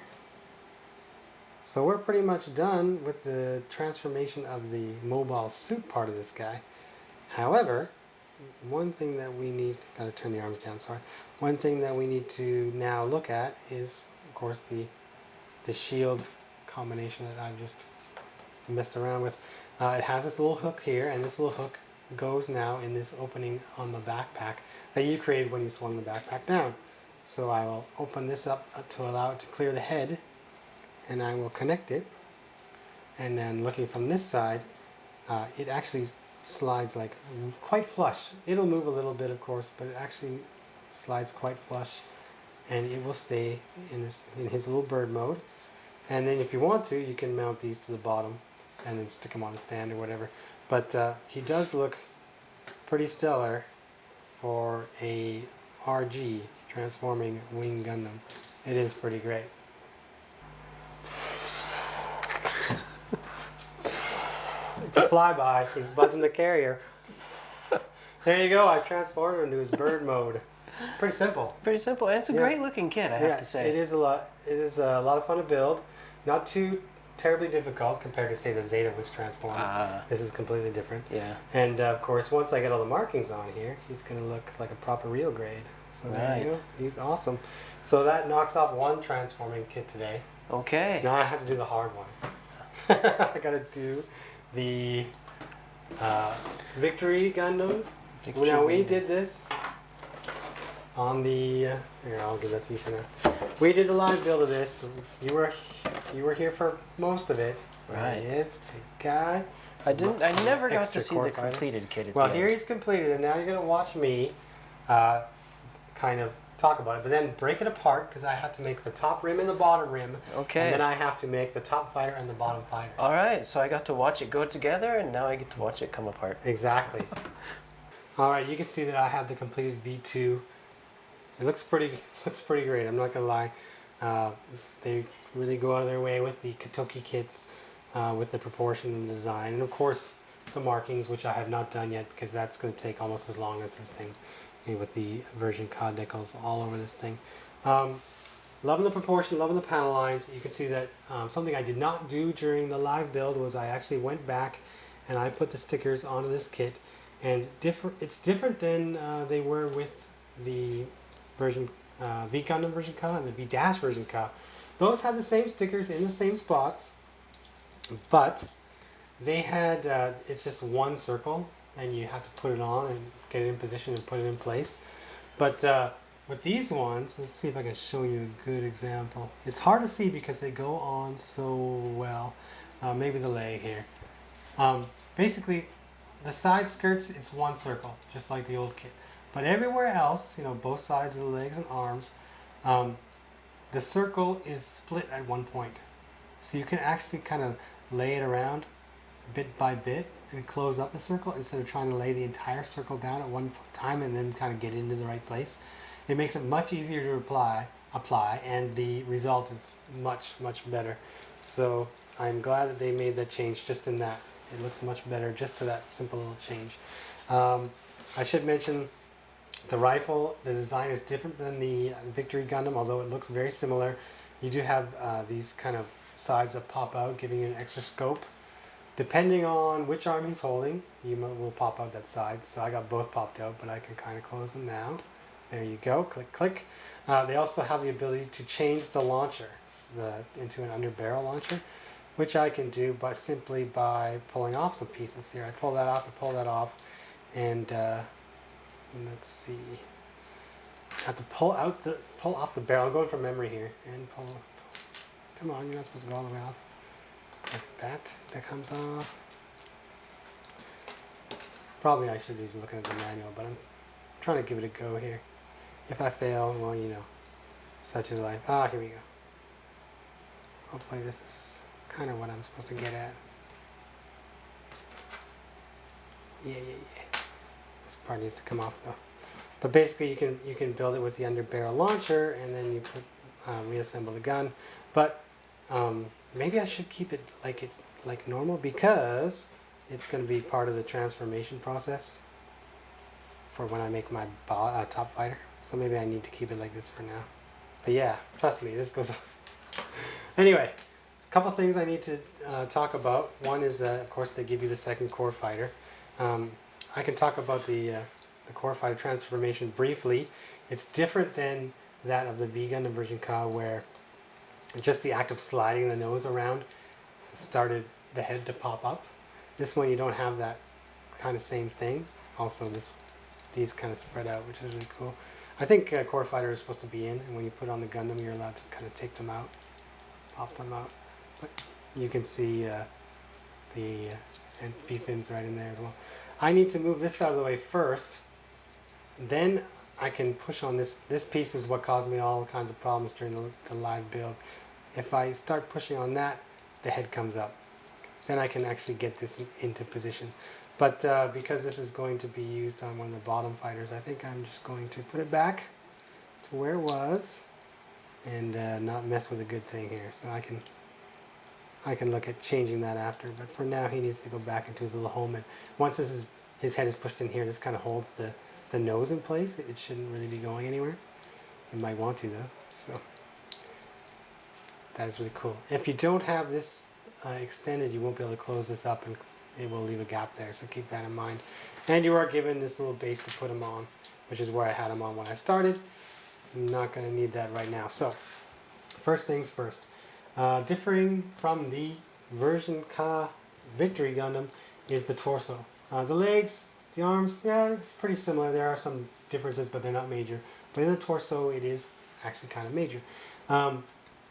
S1: So we're pretty much done with the transformation of the mobile suit part of this guy. However, one thing that we need, gotta turn the arms down, sorry. One thing that we need to now look at is, of course, the shield combination that I've just messed around with. It has this little hook here, and this little hook goes now in this opening on the backpack that you created when you swung the backpack down. So I will open this up to allow it to clear the head, and I will connect it. And then looking from this side, it actually slides like quite flush. It'll move a little bit, of course, but it actually slides quite flush, and it will stay in his little bird mode. And then if you want to, you can mount these to the bottom and then stick them on a stand or whatever. But he does look pretty stellar for a RG transforming Wing Gundam. It is pretty great. It's a flyby. He's buzzing the carrier. There you go. I transformed him into his bird mode. Pretty simple.
S3: Pretty simple. And it's a great looking kit, I have to say.
S1: It is a lot. It is a lot of fun to build. Not too terribly difficult compared to, say, the Zeta, which transforms. This is completely different.
S3: Yeah.
S1: And of course, once I get all the markings on here, he's going to look like a proper real grade. So there you go. He's awesome. So that knocks off one transforming kit today.
S3: Okay.
S1: Now I have to do the hard one. I got to do the Victory Gundam. Now we did this on the here, I'll give that to you for now. We did the live build of this. You were here for most of it.
S3: Right.
S1: There he is, big guy.
S3: I never got
S1: Extra
S3: to see
S1: core
S3: the
S1: fighter.
S3: completed kit at
S1: Well,
S3: the
S1: here
S3: end.
S1: he's completed, and now you're gonna watch me kind of talk about it, but then break it apart because I have to make the top rim and the bottom rim.
S3: Okay.
S1: And then I have to make the top fighter and the bottom fighter.
S3: All right, so I got to watch it go together, and now I get to watch it come apart.
S1: Exactly. All right, you can see that I have the completed V2. It looks pretty great. I'm not gonna lie. They really go out of their way with the Katoki kits, with the proportion and design, and of course the markings, which I have not done yet because that's going to take almost as long as this thing, with the Ver.Ka decals all over this thing. Loving the proportion, loving the panel lines. You can see that something I did not do during the live build was I actually went back and I put the stickers onto this kit, and it's different than they were with the V Gundam Ver.Ka and the V Ver.Ka. Those had the same stickers in the same spots, but they had it's just one circle, and you have to put it on and get it in position and put it in place. But with these ones, let's see if I can show you a good example. It's hard to see because they go on so well. Maybe the leg here. Basically, the side skirts, it's one circle, just like the old kit. But everywhere else, both sides of the legs and arms, the circle is split at one point. So you can actually kind of lay it around bit by bit and close up the circle instead of trying to lay the entire circle down at one time and then kind of get into the right place. It makes it much easier to apply, and the result is much, much better. So I'm glad that they made that change just in that. It looks much better just to that simple little change. I should mention the rifle, the design is different than the Victory Gundam, although it looks very similar. You do have these kind of sides that pop out, giving you an extra scope. Depending on which arm he's holding, will pop out that side. So I got both popped out, but I can kind of close them now. There you go, click, click. They also have the ability to change the launcher into an under-barrel launcher, which I can do simply by pulling off some pieces here. I pull that off, and let's see. I have to pull off the barrel. I'm going from memory here, and pull. Come on, you're not supposed to go all the way off. Like that. That comes off. Probably I should be looking at the manual, but I'm trying to give it a go here. If I fail, well, such is life. Here we go. Hopefully this is kind of what I'm supposed to get at. Yeah. This part needs to come off though. But basically you can build it with the under barrel launcher, and then you put, reassemble the gun. But maybe I should keep it like normal, because it's going to be part of the transformation process for when I make my top fighter. So maybe I need to keep it like this for now. But yeah, trust me, this goes on. Anyway, a couple things I need to talk about. One is, of course, they give you the second core fighter. I can talk about the core fighter transformation briefly. It's different than that of the V Gundam Ver.Ka, where just the act of sliding the nose around started the head to pop up. This one, you don't have that kind of same thing. Also, these kind of spread out, which is really cool. I think core fighter is supposed to be in, and when you put on the Gundam, you're allowed to kind of take them out, pop them out. But you can see the V-fins right in there as well. I need to move this out of the way first, then I can push on this. This piece is what caused me all kinds of problems during the live build. If I start pushing on that, the head comes up. Then I can actually get this into position. But because this is going to be used on one of the bottom fighters, I think I'm just going to put it back to where it was and not mess with a good thing here. So I can look at changing that after. But for now, he needs to go back into his little home. And once his head is pushed in here, this kind of holds the nose in place. It shouldn't really be going anywhere. It might want to though. So that is really cool. If you don't have this extended, you won't be able to close this up, and it will leave a gap there, so keep that in mind. And you are given this little base to put them on, which is where I had them on when I started. I'm not going to need that right now. So first things first, differing from the Ver.Ka Victory Gundam is the torso. The legs, the arms, yeah, it's pretty similar. There are some differences, but they're not major. But in the torso, it is actually kind of major.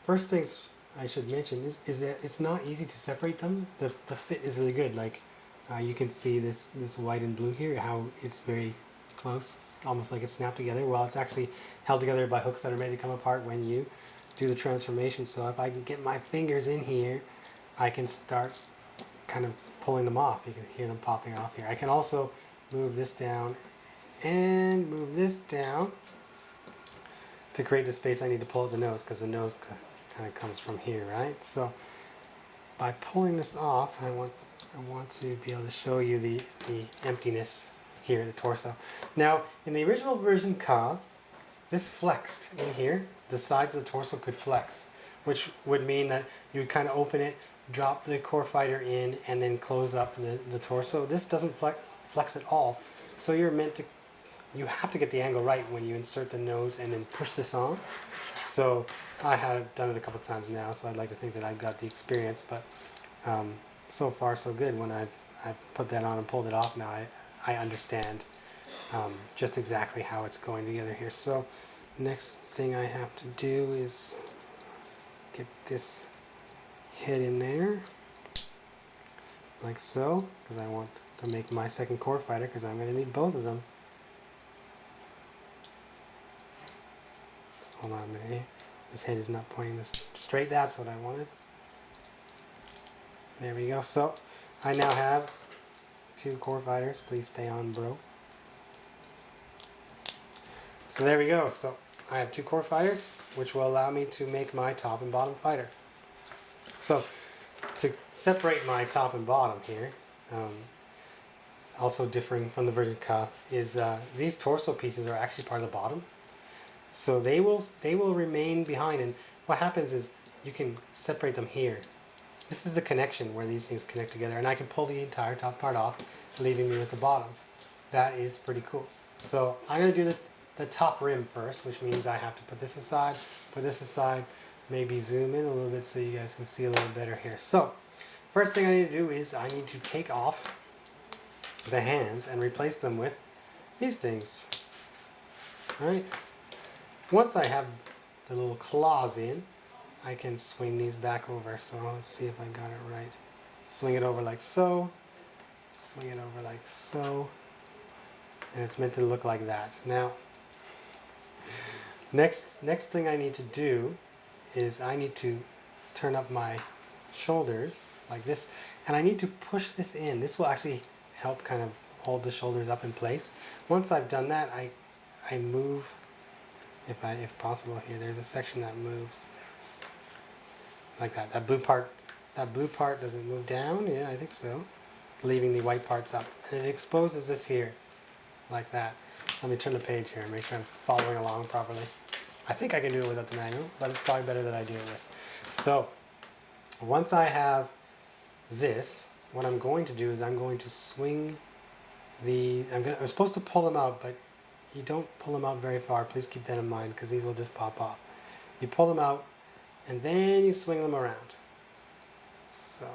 S1: First things I should mention is that it's not easy to separate them. The fit is really good. Like you can see this white and blue here, how it's very close, almost like it's snapped together. Well, it's actually held together by hooks that are made to come apart when you do the transformation. So if I can get my fingers in here, I can start kind of pulling them off. You can hear them popping off here. I can also move this down and move this down to create the space I need to pull at the nose, because the nose kind of comes from here, right? So by pulling this off, I want to be able to show you the emptiness here, the torso. Now, in the original Ver.Ka, this flexed in here. The sides of the torso could flex, which would mean that you would kind of open it, drop the core fighter in, and then close up the torso. This doesn't flex at all. So you have to get the angle right when you insert the nose and then push this on. So I have done it a couple times now, so I'd like to think that I've got the experience, but so far so good. When I've put that on and pulled it off now, I understand just exactly how it's going together here. So next thing I have to do is get this head in there, like so, because I want to make my second core fighter, because I'm going to need both of them. So hold on a minute here. This head is not pointing this straight. That's what I wanted. There we go. So I now have 2 core fighters. Please stay on, bro. So there we go. So I have 2 core fighters, which will allow me to make my top and bottom fighter. So to separate my top and bottom here, also differing from the Ver.Ka, is these torso pieces are actually part of the bottom. So they will remain behind, and what happens is you can separate them here. This is the connection where these things connect together, and I can pull the entire top part off, leaving me with the bottom. That is pretty cool. So I'm going to do the top rim first, which means I have to put this aside, maybe zoom in a little bit so you guys can see a little better here. So first thing I need to do is I need to take off the hands and replace them with these things. All right. Once I have the little claws in, I can swing these back over. So let's see if I got it right. Swing it over like so. Swing it over like so. And it's meant to look like that. Now, next thing I need to do is I need to turn up my shoulders like this. And I need to push this in. This will actually help kind of hold the shoulders up in place. Once I've done that, I move, if possible here, there's a section that moves like that. That blue part doesn't move down. Yeah, I think so. Leaving the white parts up. And it exposes this here, like that. Let me turn the page here and make sure I'm following along properly. I think I can do it without the manual, but it's probably better that I do it with. So, once I have this, what I'm going to do is I'm going to swing I'm supposed to pull them out, but you don't pull them out very far. Please keep that in mind, because these will just pop off. You pull them out, and then you swing them around. So,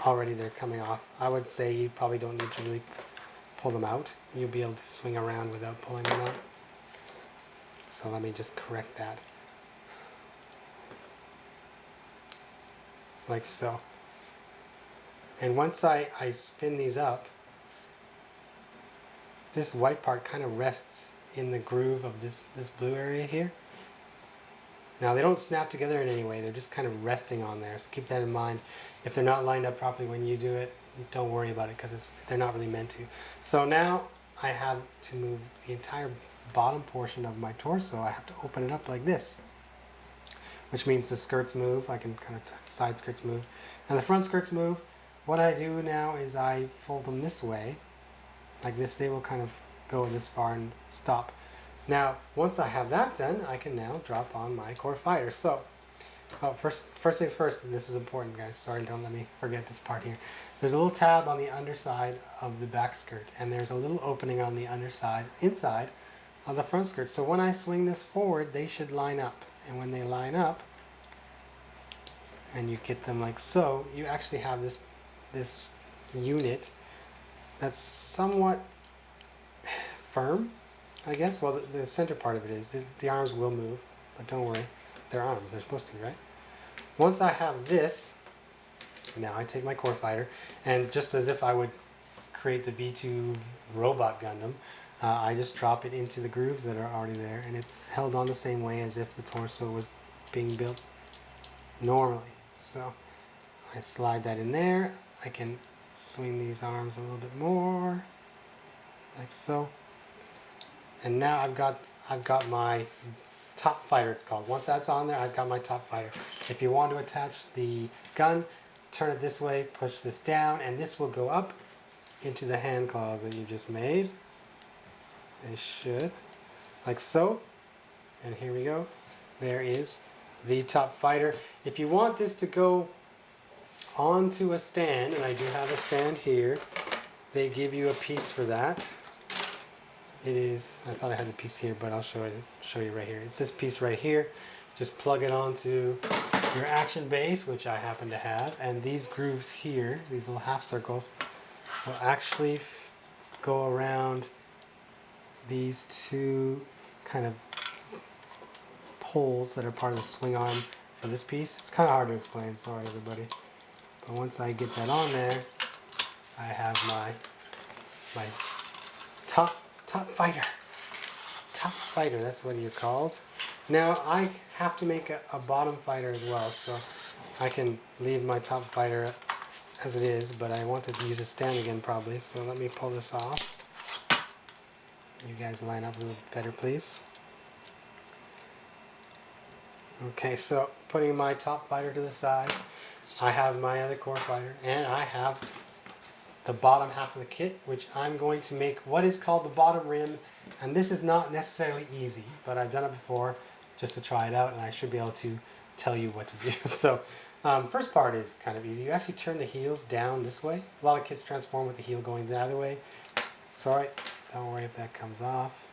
S1: already they're coming off. I would say you probably don't need to really pull them out. You'll be able to swing around without pulling them out. So let me just correct that. Like so. And once I spin these up, this white part kind of rests in the groove of this blue area here. Now they don't snap together in any way, they're just kind of resting on there, so keep that in mind. If they're not lined up properly when you do it, don't worry about it, because they're not really meant to. So now I have to move the entire bottom portion of my torso. I have to open it up like this, which means the skirts move. I can kind of side skirts move, and the front skirts move. What I do now is I fold them this way, like this. They will kind of go this far and stop. Now, once I have that done, I can now drop on my core fighter. So, first things first, this is important, guys. Sorry, don't let me forget this part here. There's a little tab on the underside of the back skirt, and there's a little opening on the underside, inside of the front skirt. So when I swing this forward, they should line up. And when they line up, and you get them like so, you actually have this unit that's somewhat firm, I guess. Well, the center part of it is. The arms will move, but don't worry. They're arms. They're supposed to, right? Once I have this, now I take my core fighter, and just as if I would create the V2 robot Gundam, I just drop it into the grooves that are already there, and it's held on the same way as if the torso was being built normally. So I slide that in there. I can swing these arms a little bit more, like so. And now I've got my top fighter, it's called. Once that's on there, I've got my top fighter. If you want to attach the gun, turn it this way, push this down, and this will go up into the hand claws that you just made. They should, like so. And here we go. There is the top fighter. If you want this to go onto a stand, and I do have a stand here, they give you a piece for that. It is, I thought I had the piece here, but I'll show you right here. It's this piece right here. Just plug it onto your action base, which I happen to have, and these grooves here, these little half circles, will actually go around these two kind of poles that are part of the swing arm for this piece. It's kind of hard to explain, sorry everybody. But once I get that on there, I have my top fighter. Top fighter, that's what you're called. Now I have to make a bottom fighter as well, so I can leave my top fighter as it is, but I want to use a stand again probably, so let me pull this off. You guys line up a little better, please. Okay, so putting my top fighter to the side, I have my other core fighter, and I have the bottom half of the kit, which I'm going to make what is called the bottom rim. And this is not necessarily easy, but I've done it before just to try it out, and I should be able to tell you what to do. So first part is kind of easy. You actually turn the heels down this way. A lot of kits transform with the heel going the other way. Sorry, don't worry if that comes off.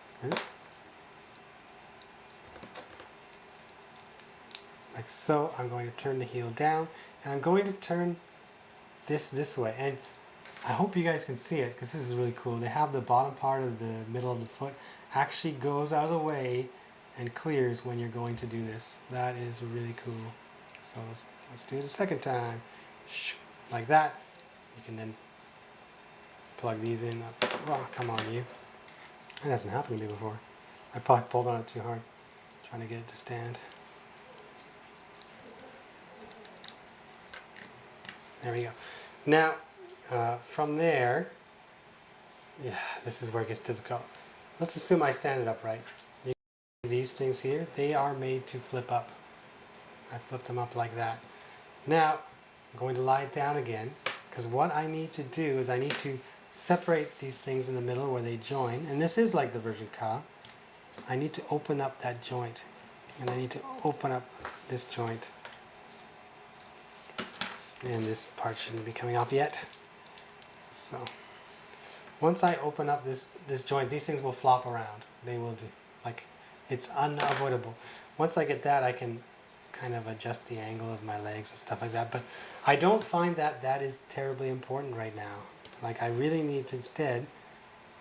S1: Like so. I'm going to turn the heel down, and I'm going to turn this way. And I hope you guys can see it, because this is really cool. They have the bottom part of the middle of the foot actually goes out of the way and clears when you're going to do this. That is really cool. So let's do it a second time. Like that. You can then plug these in. Oh, come on, you. That hasn't happened to me before. I probably pulled on it too hard, trying to get it to stand. There we go. Now, from there, yeah, this is where it gets difficult. let's assume I stand it upright. These things here, they are made to flip up. I flipped them up like that. Now, I'm going to lie it down again, because what I need to do is I need to separate these things in the middle where they join, and this is like the Ver.Ka. I need to open up that joint, and I need to open up this joint. And this part shouldn't be coming off yet. So, once I open up this joint, these things will flop around. They will do. Like, it's unavoidable. Once I get that, I can kind of adjust the angle of my legs and stuff like that. But I don't find that that is terribly important right now. Like, I really need to instead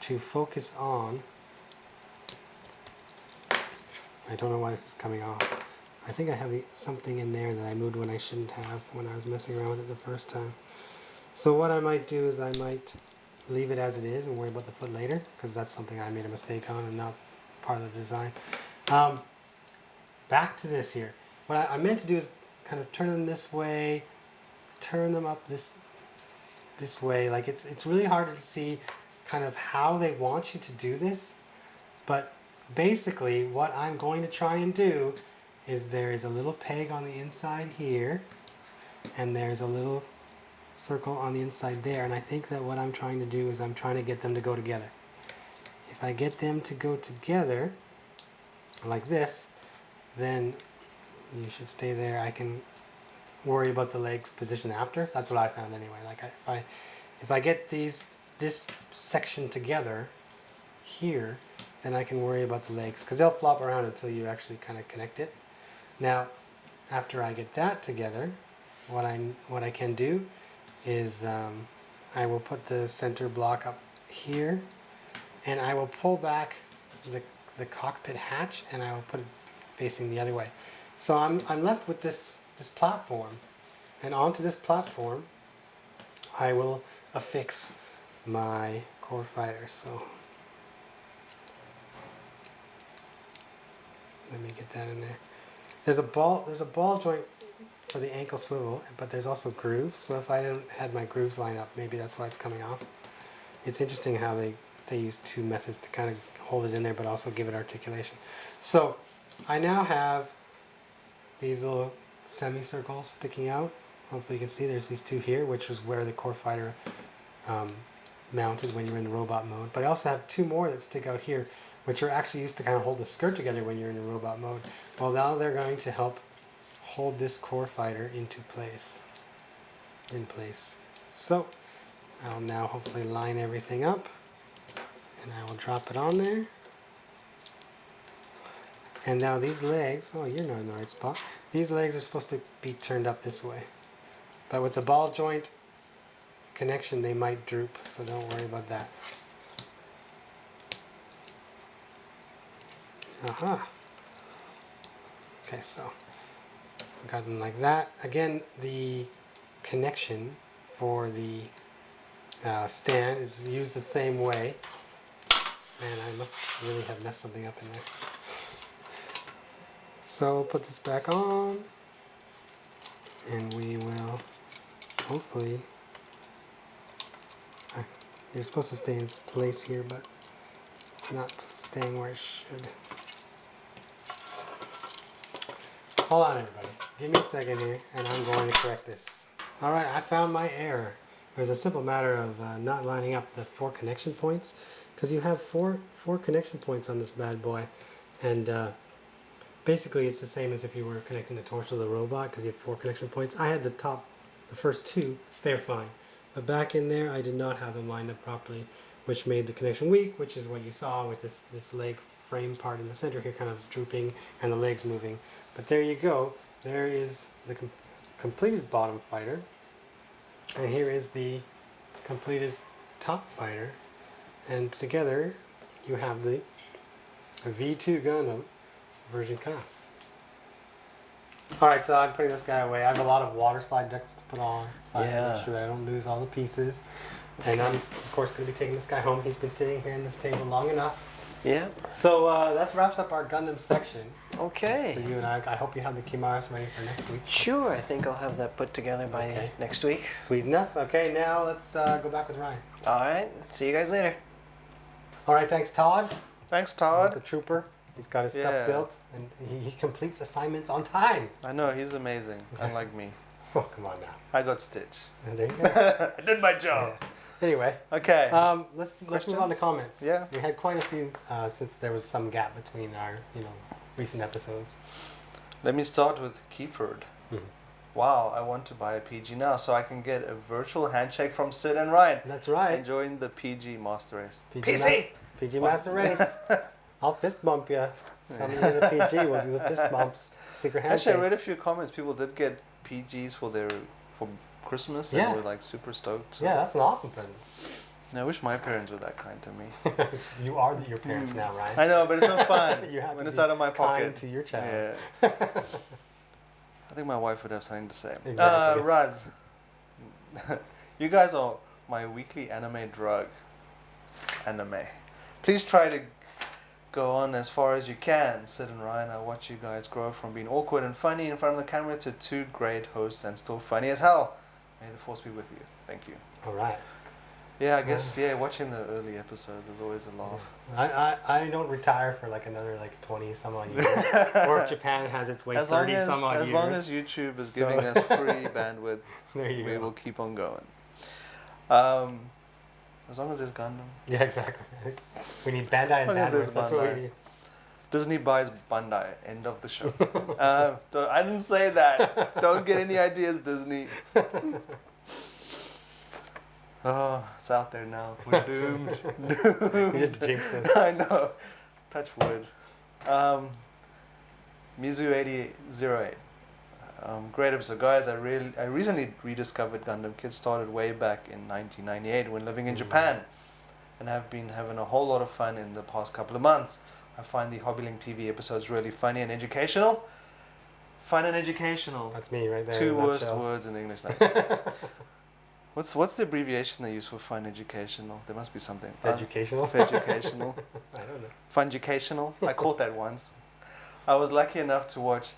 S1: to focus on... I don't know why this is coming off. I think I have something in there that I moved when I shouldn't have when I was messing around with it the first time. So what I might do is I might leave it as it is and worry about the foot later, because that's something I made a mistake on and not part of the design. Back to this here. What I meant to do is kind of turn them this way, turn them up this way. Like, it's really hard to see kind of how they want you to do this, but basically what I'm going to try and do is there is a little peg on the inside here, and there's a little circle on the inside there, and I think that what I'm trying to do is I'm trying to get them to go together. If I get them to go together like this, then you should stay there. I can worry about the legs position after. That's what I found anyway. Like, if I get this section together here, then I can worry about the legs, because they'll flop around until you actually kind of connect it. Now, after I get that together, what I can do is I will put the center block up here, and I will pull back the cockpit hatch, and I will put it facing the other way. So I'm left with this platform, and onto this platform I will affix my core fighter. So let me get that in there. There's a ball joint for the ankle swivel, but there's also grooves. So if I don't had my grooves lined up, maybe that's why it's coming off. It's interesting how they use two methods to kind of hold it in there, but also give it articulation. So I now have these little semicircles sticking out. Hopefully you can see there's these two here, which is where the core fighter mounted when you're in the robot mode. But I also have two more that stick out here, which are actually used to kind of hold the skirt together when you're in the robot mode. Well, now they're going to help hold this core fighter in place. So I'll now hopefully line everything up, and I will drop it on there. And now these legs, oh, you're not in the right spot. These legs are supposed to be turned up this way. But with the ball joint connection, they might droop, so don't worry about that. Aha. Okay, so got them like that. Again, the connection for the stand is used the same way. And I must really have messed something up in there. So we'll put this back on, and we will hopefully, they're supposed to stay in place here, but it's not staying where it should. Hold on, everybody. Give me a second here, and I'm going to correct this. All right, I found my error. It was a simple matter of not lining up the 4 connection points, because you have four connection points on this bad boy, and basically it's the same as if you were connecting the torso of the robot, because you have 4 connection points. I had the first 2, they're fine, but back in there I did not have them lined up properly, which made the connection weak, which is what you saw with this leg frame part in the center here kind of drooping and the legs moving. But there you go. There is the completed bottom fighter, and here is the completed top fighter, and together you have the V2 Gundam Ver.Ka. Alright, so I'm putting this guy away. I have a lot of water slide decks to put on, so I have to make sure that I don't lose all the pieces. And I'm, of course, going to be taking this guy home. He's been sitting here in this table long enough.
S3: Yeah.
S1: So that wraps up our Gundam section.
S3: Okay.
S1: For you and I hope you have the Kimaris ready for next week.
S3: Sure, I think I'll have that put together by next week.
S1: Sweet enough. Okay, now let's go back with Ryan.
S3: All right, see you guys later.
S1: All right, thanks, Todd.
S2: Thanks,
S1: He's
S2: Todd.
S1: a trooper. He's got his
S2: Yeah.
S1: stuff built, and he completes assignments on time.
S2: I know, he's amazing, unlike me.
S1: Oh, come on now.
S2: I got Stitch.
S1: And there you go.
S2: I did my job.
S1: Yeah. Anyway,
S2: Okay.
S1: let's move on to comments.
S2: Yeah.
S1: We had quite a few since there was some gap between our recent episodes.
S2: Let me start with Keyford.
S1: Mhm.
S2: Wow, I want to buy a PG now so I can get a virtual handshake from Sid and Ryan.
S1: That's right.
S2: Enjoying the PG Master Race.
S1: PG Master Race. I'll fist bump you. Tell me you're the PG. We'll do the fist bumps. Secret handshakes.
S2: Actually, I read a few comments. People did get PGs for Christmas and
S1: Yeah.
S2: were like super stoked. So.
S1: Yeah, that's an awesome present.
S2: I wish my parents were that kind to me.
S1: You are your parents now, Ryan.
S2: I know, but it's no fun
S1: You have
S2: when
S1: to
S2: it's
S1: be
S2: out of my pocket.
S1: kind to your child.
S2: Yeah. I think my wife would have something to say.
S1: Exactly.
S2: Raz, you guys are my weekly anime drug. Anime. Please try to go on as far as you can. Sid and Ryan, I watch you guys grow from being awkward and funny in front of the camera to two great hosts and still funny as hell. May the force be with you. Thank you.
S1: All right.
S2: Yeah, I guess, watching the early episodes is always a laugh.
S1: I don't retire for like another 20 some odd years. Or if Japan has its way 30 some odd years.
S2: As long as YouTube is
S1: So-
S2: giving us free bandwidth,
S1: There you
S2: we
S1: go.
S2: will keep on going. As long as there's Gundam.
S1: Yeah, exactly. We need Bandai and
S2: As long as there's
S1: bandwidth. That's what
S2: Bandai.
S1: we need.
S2: Disney buys Bandai. End of the show. I didn't say that. Don't get any ideas, Disney. Oh, it's out there now. We're doomed.
S1: You just jinxed it.
S2: I know. Touch wood. Mizu8008. Great episode, guys. I recently rediscovered Gundam Kids. Started way back in 1998 when living in Japan, and have been having a whole lot of fun in the past couple of months. I find the HobbyLink TV episodes really funny and educational. Fun and educational.
S1: That's me right there.
S2: Two
S1: in a
S2: worst
S1: nutshell.
S2: words in the English language. What's the abbreviation they use for fun educational? There must be something.
S1: Educational?
S2: Educational.
S1: I don't know.
S2: Funjucational. I caught that once. I was lucky enough to watch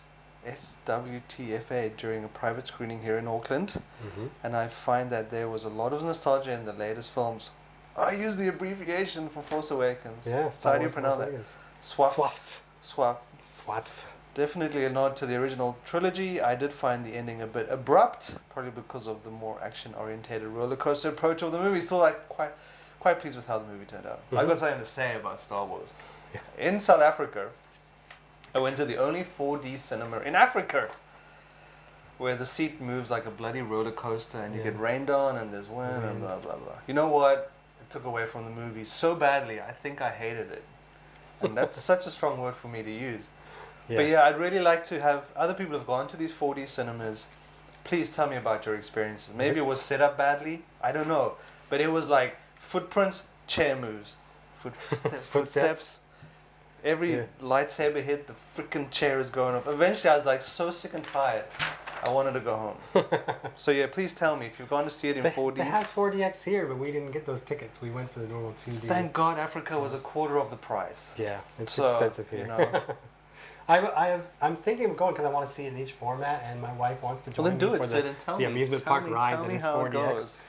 S2: SWTFA during a private screening here in Auckland,
S1: Mm-hmm.
S2: and I find that there was a lot of nostalgia in the latest films. I use the abbreviation for Force Awakens.
S1: Yeah.
S2: So how do you pronounce that? Swap.
S1: Swaft.
S2: Swap.
S1: Swat.
S2: Definitely a nod to the original trilogy. I did find the ending a bit abrupt, probably because of the more action-orientated roller coaster approach of the movie. Still, quite pleased with how the movie turned out. I got something to say about Star Wars.
S1: Yeah.
S2: In South Africa, I went to the only 4D cinema in Africa, where the seat moves like a bloody roller coaster, and you
S1: Yeah.
S2: get rained on, and there's wind, and blah blah blah. You know what? It took away from the movie so badly. I think I hated it, and that's such a strong word for me to use. But yeah, I'd really like to have other people who've gone to these 4D cinemas. Please tell me about your experiences. Maybe it was set up badly. I don't know. But it was like footprints, chair moves. Footsteps. Every lightsaber hit, the freaking chair is going off. Eventually, I was like so sick and tired. I wanted to go home. So yeah, please tell me if you've gone to see it in 4D.
S1: They had 4DX here, but we didn't get those tickets. We went for the normal 2D.
S2: Thank God Africa was a quarter of the price.
S1: Yeah, it's
S2: So,
S1: expensive here.
S2: you know.
S1: I'm thinking of going because I want to see it in each format, and my wife wants to join
S2: Well, then do
S1: me
S2: it,
S1: for
S2: Sid, and tell
S1: the
S2: me.
S1: amusement
S2: Tell
S1: park
S2: me,
S1: ride
S2: tell
S1: that
S2: me
S1: is
S2: how
S1: 4DX.
S2: it goes.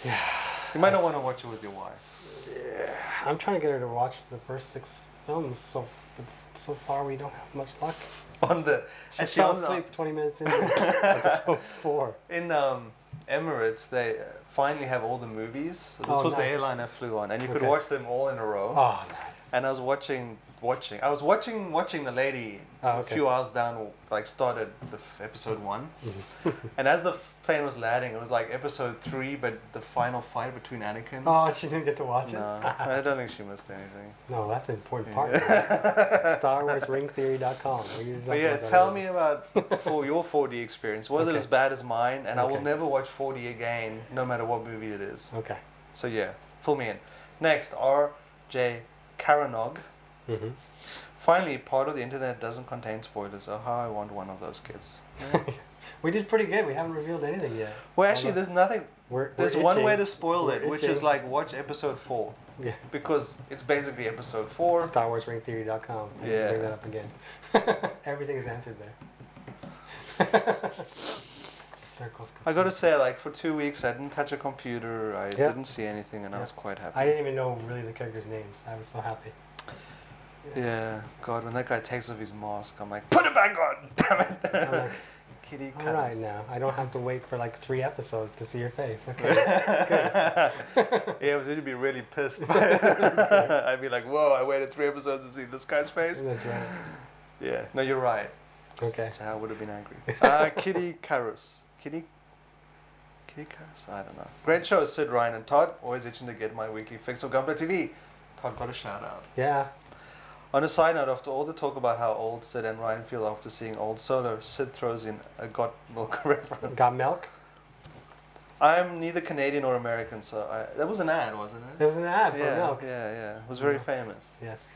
S1: Yeah,
S2: You might not want to watch it with your wife.
S1: yeah. I'm trying to get her to watch the first 6 films. So far, we don't have much luck.
S2: On the
S1: She
S2: actually
S1: fell
S2: on the-
S1: asleep 20 minutes into episode 4.
S2: in Emirates, they finally have all the movies. So this
S1: Oh,
S2: was the
S1: nice.
S2: airline I flew on, and you could
S1: Okay.
S2: watch them all in a row.
S1: Oh, nice.
S2: And I was watching the lady
S1: Oh,
S2: a
S1: okay.
S2: few hours down, like started the episode 1, and as the plane was landing, it was like episode 3, but the final fight between Anakin.
S1: Oh, she didn't get to watch
S2: No,
S1: it?
S2: I don't think she missed anything.
S1: No, that's an important part. StarWarsRingTheory.com.
S2: But yeah, tell me about your 4D experience. Was it
S1: Okay.
S2: as bad as mine? And I will
S1: Okay.
S2: never watch 4D again, no matter what movie it is.
S1: Okay.
S2: So yeah, fill me in. Next, RJ Karanog.
S1: Mm-hmm.
S2: Finally, part of the internet doesn't contain spoilers. Oh, how I want one of those kids.
S1: We did pretty good. We haven't revealed anything yet.
S2: Well, actually, there's nothing. There's one way to spoil it, which is like watch episode 4.
S1: Yeah.
S2: Because it's basically episode 4.
S1: StarWarsRingTheory.com. I
S2: Yeah.
S1: Bring that up again. Everything is answered there. Circles.
S2: I gotta say, like, for 2 weeks, I didn't touch a computer. I
S1: Yeah.
S2: didn't see anything, and I
S1: Yeah.
S2: was quite happy.
S1: I didn't even know really the characters' names. I was so happy.
S2: Yeah, God, when that guy takes off his mask, I'm like, put it back on, damn it.
S1: I'm like,
S2: Kitty
S1: all right
S2: cutters.
S1: now, I don't have to wait for like 3 episodes to see your face. Okay,
S2: Yeah, I was going to be really pissed. I'd be like, whoa, I waited 3 episodes to see this guy's face.
S1: that's right.
S2: Yeah, no, you're right.
S1: Okay.
S2: So I would have been angry. Kitty Karus. Kitty Karus? I don't know. Great show, Sid, Ryan, and Todd. Always itching to get my weekly fix of Gunpla TV. Todd got a shout out.
S1: Yeah.
S2: On a side note, after all the talk about how old Sid and Ryan feel after seeing old Solo, Sid throws in a Got Milk reference.
S1: Got milk?
S2: I'm neither Canadian or American, so that was an ad, wasn't it?
S1: There was an ad for
S2: Yeah,
S1: milk.
S2: yeah. It was very famous.
S1: Yes.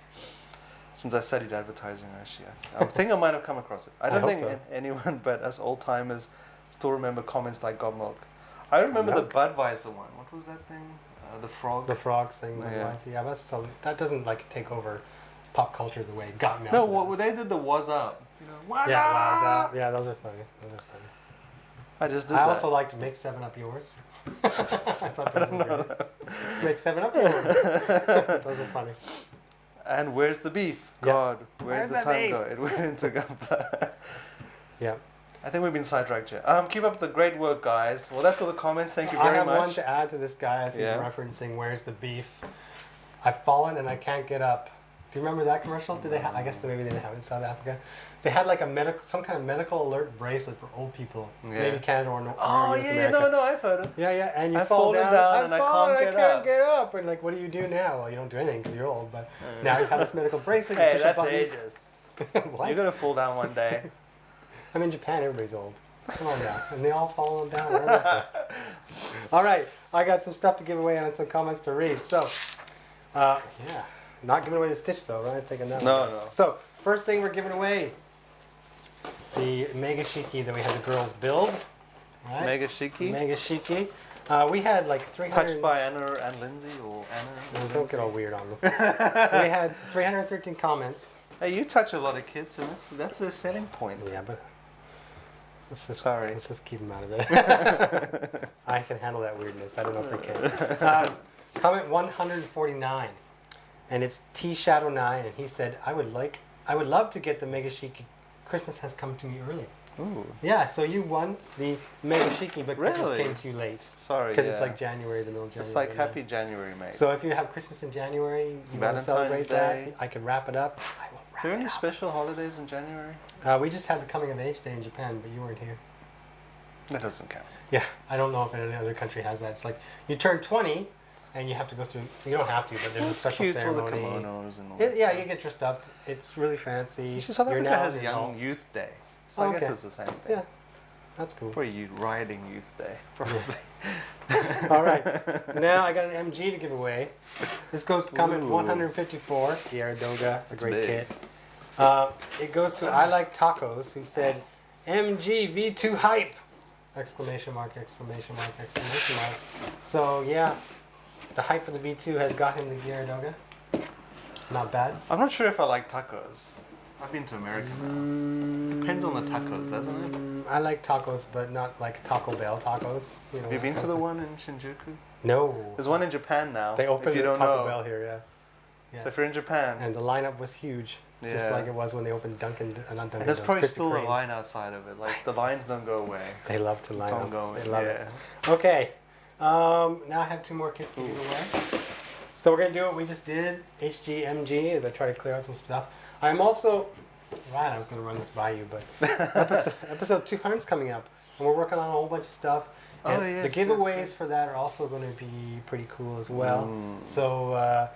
S2: Since I studied advertising, actually, I think I might have come across it. I don't
S1: hope
S2: think
S1: so.
S2: anyone but us old timers still remember comments like "Got milk." I remember the
S1: Milk?
S2: Budweiser one. What was that thing? The frog.
S1: The frogs thing.
S2: Yeah.
S1: Yeah, that's so, that doesn't like take over pop culture the way got milk.
S2: No,
S1: does.
S2: what they did the "was up." You know, "Was
S1: Yeah,
S2: up?"
S1: yeah, those are funny. Those are funny.
S2: I just did
S1: I
S2: that.
S1: also like to make 7-Up yours. I thought those were great. Make 7-Up yours. Those are funny.
S2: And where's the beef?
S1: Yeah.
S2: God, where'd the
S1: Where's the
S2: time
S1: beef?
S2: go? It went into Gunpla.
S1: Yeah.
S2: I think we've been sidetracked here. Keep up the great work, guys. Well, that's all the comments. Thank you
S1: I
S2: very
S1: have
S2: much.
S1: one to add to this guy as he's
S2: Yeah.
S1: referencing "Where's the beef?" I've fallen and I can't get up. Do you remember that commercial? Did they? I guess maybe they didn't have it in South Africa. They had like some kind of medical alert bracelet for old people,
S2: Yeah.
S1: maybe Canada or
S2: Oh,
S1: North
S2: yeah,
S1: America.
S2: no, I've heard it.
S1: Yeah, and you
S2: I've
S1: fall
S2: fallen
S1: down,
S2: down and I
S1: fallen,
S2: can't get up.
S1: get up. And like, what do you do now? Well, you don't do anything because you're old. But now you have this medical bracelet. You
S2: Hey,
S1: push a
S2: that's
S1: button.
S2: ages.
S1: What?
S2: You're going to fall down one day.
S1: I'm in Japan. Everybody's old. Come on now, and they all fall down. All right, I got some stuff to give away and some comments to read. So, yeah, not giving away the Stitch though, right? Taking that.
S2: No,
S1: one.
S2: no.
S1: So, first thing we're giving away, the Mega Shiki that we had the girls build. Right?
S2: Mega Shiki.
S1: Mega Shiki. We had like 300.
S2: Touched by Anna and Lindsay or Anna.
S1: Don't get all weird on them. We had 313 comments.
S2: Hey, you touch a lot of kids, and that's their selling point.
S1: Yeah, but let's just keep them out of it. I can handle that weirdness. I don't know if they can. Comment 149, and it's T Shadow 9, and he said, "I would love to get the Mega Shiki. Christmas has come to me early."
S2: Ooh.
S1: Yeah, so you won the Mega Shiki, but Christmas
S2: Really?
S1: came too late.
S2: Sorry.
S1: Because
S2: yeah.
S1: it's like January, the middle of January.
S2: It's like
S1: right
S2: Happy
S1: now.
S2: January, mate.
S1: So if you have Christmas in January, you want to
S2: Valentine's
S1: celebrate
S2: Day.
S1: that, I can wrap it up. I will
S2: Is
S1: wrap
S2: there
S1: it
S2: any
S1: up.
S2: special holidays in January?
S1: We just had the coming of age day in Japan, but you weren't here.
S2: That doesn't count.
S1: Yeah, I don't know if any other country has that. It's like you turn 20 and you have to go through, you don't have to, but there's a
S2: It's
S1: special
S2: cute, all
S1: ceremony.
S2: the kimonos and all
S1: Yeah,
S2: that
S1: yeah,
S2: stuff.
S1: you get dressed up. It's really fancy.
S2: Actually, South
S1: You're
S2: Africa
S1: now
S2: has
S1: an
S2: Young
S1: adult.
S2: Youth Day. So
S1: Oh,
S2: I guess
S1: okay.
S2: it's the same thing.
S1: Yeah, that's cool.
S2: Probably you riding Youth Day, probably.
S1: All right, now I got an MG to give away. This goes to comment
S2: Ooh.
S1: 154, Doga. It's a
S2: That's
S1: great
S2: big.
S1: kit. It goes to I Like Tacos, who said, MG V2 hype! Exclamation mark, exclamation mark, exclamation mark. So yeah, the hype for the V2 has got him the Doga. Not bad.
S2: I'm not sure if I like tacos. I've been to America now. Depends on the tacos, doesn't it?
S1: I like tacos, but not like Taco Bell tacos. You know,
S2: Have you
S1: that
S2: been
S1: kind
S2: to
S1: of
S2: the
S1: thing.
S2: one in Shinjuku?
S1: No.
S2: There's one in Japan now.
S1: They opened
S2: if you
S1: the
S2: don't
S1: Taco
S2: know.
S1: Bell here, yeah.
S2: So if you're in Japan,
S1: And the lineup was huge, just
S2: Yeah.
S1: like it was when they opened Dunkin', not Dunkin'.
S2: and there's
S1: Donuts,
S2: probably
S1: Krispy
S2: still a
S1: Kreme.
S2: line outside of it. Like the lines don't go away.
S1: They love to line
S2: It's
S1: up.
S2: ongoing.
S1: They love
S2: yeah.
S1: it. Okay, now I have 2 more kits to give away. So we're gonna do what we just did, HGMG, as I try to clear out some stuff. I'm also, right, I was gonna run this by you, but episode 200 is coming up, and we're working on a whole bunch of stuff.
S2: Oh,
S1: And
S2: yes,
S1: the giveaways
S2: yes.
S1: for that are also going to be pretty cool as well. So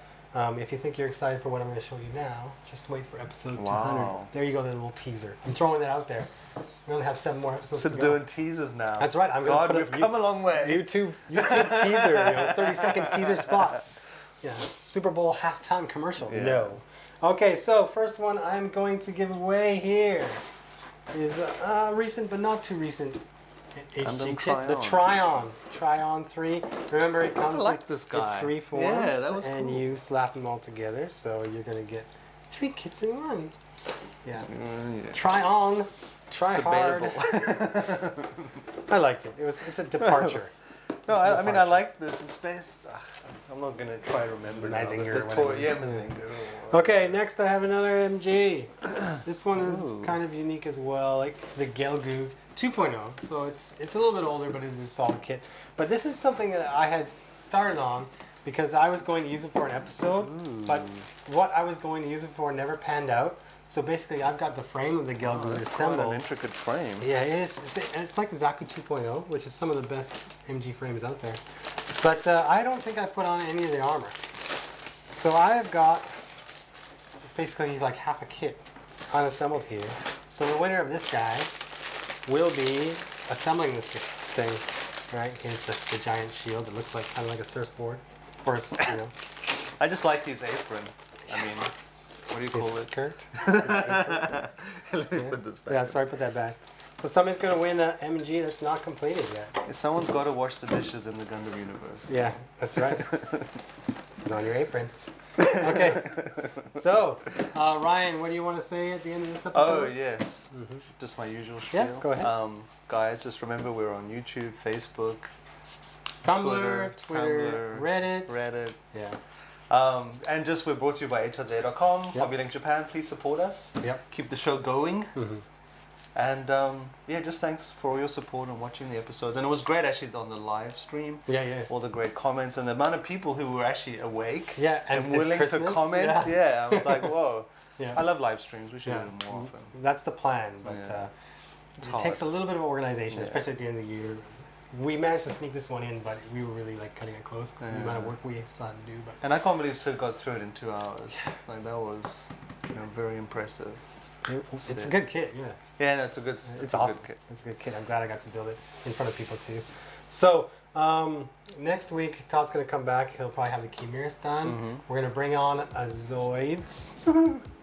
S1: if you think you're excited for what I'm going to show you now, just wait for episode 200.
S2: Wow.
S1: There you go, the little teaser. I'm throwing it out there. We only have 7 more episodes
S2: Sid's
S1: to go.
S2: doing teasers now.
S1: That's right. I'm going
S2: God,
S1: to put
S2: we've
S1: a
S2: come a long way.
S1: YouTube teaser, 30-second teaser spot. Yeah, Super Bowl halftime commercial.
S2: Yeah.
S1: No. Okay, so first one I'm going to give away here is recent but not too recent HG
S2: Gundam
S1: kit, the
S2: Tryon.
S1: Tryon 3. Remember, it comes
S2: like
S1: with
S2: this guy.
S1: It's 3 forms,
S2: Yeah, that was
S1: and
S2: cool.
S1: you slap them all together, so you're gonna get 3 kits in one. Yeah.
S2: Yeah.
S1: Try on, try
S2: It's
S1: hard.
S2: debatable.
S1: I liked it. It's a departure.
S2: No, I mean, I like this. It's based. I'm not going to try to remember now, but
S1: Mazinger or
S2: the toy.
S1: whatever.
S2: Yeah, Mazinger.
S1: Okay, next I have another MG. This one is kind of unique as well, like the Gelgoog 2.0. So it's a little bit older, but it's a solid kit. But this is something that I had started on because I was going to use it for an episode, but what I was going to use it for never panned out. So basically, I've got the frame of the Gelgoog assembled.
S2: Quite an intricate frame.
S1: Yeah, it is. It's like the Zaku 2.0, which is some of the best MG frames out there. But I don't think I put on any of the armor. So I have got, basically he's like half a kit unassembled here. So the winner of this guy will be assembling this thing. Right, here's the giant shield. It looks like kind of like a surfboard. Or, you know.
S2: I just like his apron. I mean, what do you call
S1: His
S2: it?
S1: skirt.
S2: Let me put this back.
S1: Yeah, sorry, put that back. So somebody's going to win an MG that's not completed yet.
S2: Someone's got to wash the dishes in the Gundam universe.
S1: Yeah, that's right. Put on your aprons. Okay. So, Ryan, what do you want to say at the end of this episode?
S2: Oh, yes. Just my usual spiel.
S1: Yeah, go ahead.
S2: Guys, just remember we're on YouTube, Facebook,
S1: Tumblr,
S2: Tumblr,
S1: Twitter, Reddit.
S2: Yeah. And just we're brought to you by HRJ.com,
S1: Yep.
S2: HobbyLink Japan. Please support us.
S1: Yep.
S2: Keep the show going. And yeah, just thanks for all your support and watching the episodes. And it was great actually on the live stream.
S1: Yeah.
S2: All the great comments and the amount of people who were actually awake
S1: Yeah,
S2: and
S1: it's
S2: willing to
S1: Christmas.
S2: comment. Yeah, I was like, whoa.
S1: Yeah.
S2: I love live streams. We should
S1: Yeah.
S2: do them more often.
S1: That's the plan, but
S2: Yeah. It's
S1: it
S2: hard.
S1: takes a little bit of organization,
S2: Yeah.
S1: especially at the end of the year. We managed to sneak this one in, but we were really like cutting it close. The amount of work we still had to do. But
S2: And I can't believe Sid got through it in 2 hours. Like that was, very impressive.
S1: it's a good kit, yeah.
S2: Yeah, no, it's a good.
S1: It's
S2: a
S1: awesome.
S2: Good kit.
S1: It's a good kit. I'm glad I got to build it in front of people too. So next week, Todd's gonna come back. He'll probably have the Kimaris done. We're gonna bring on a Zoids.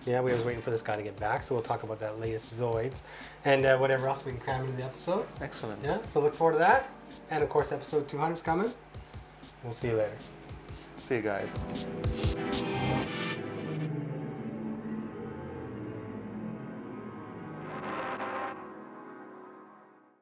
S1: Yeah, we was waiting for this guy to get back, so we'll talk about that latest Zoids and whatever else we can cram into the episode.
S2: Excellent.
S1: Yeah, so look forward to that. And of course, episode 200 is coming. We'll see you later.
S2: See you guys.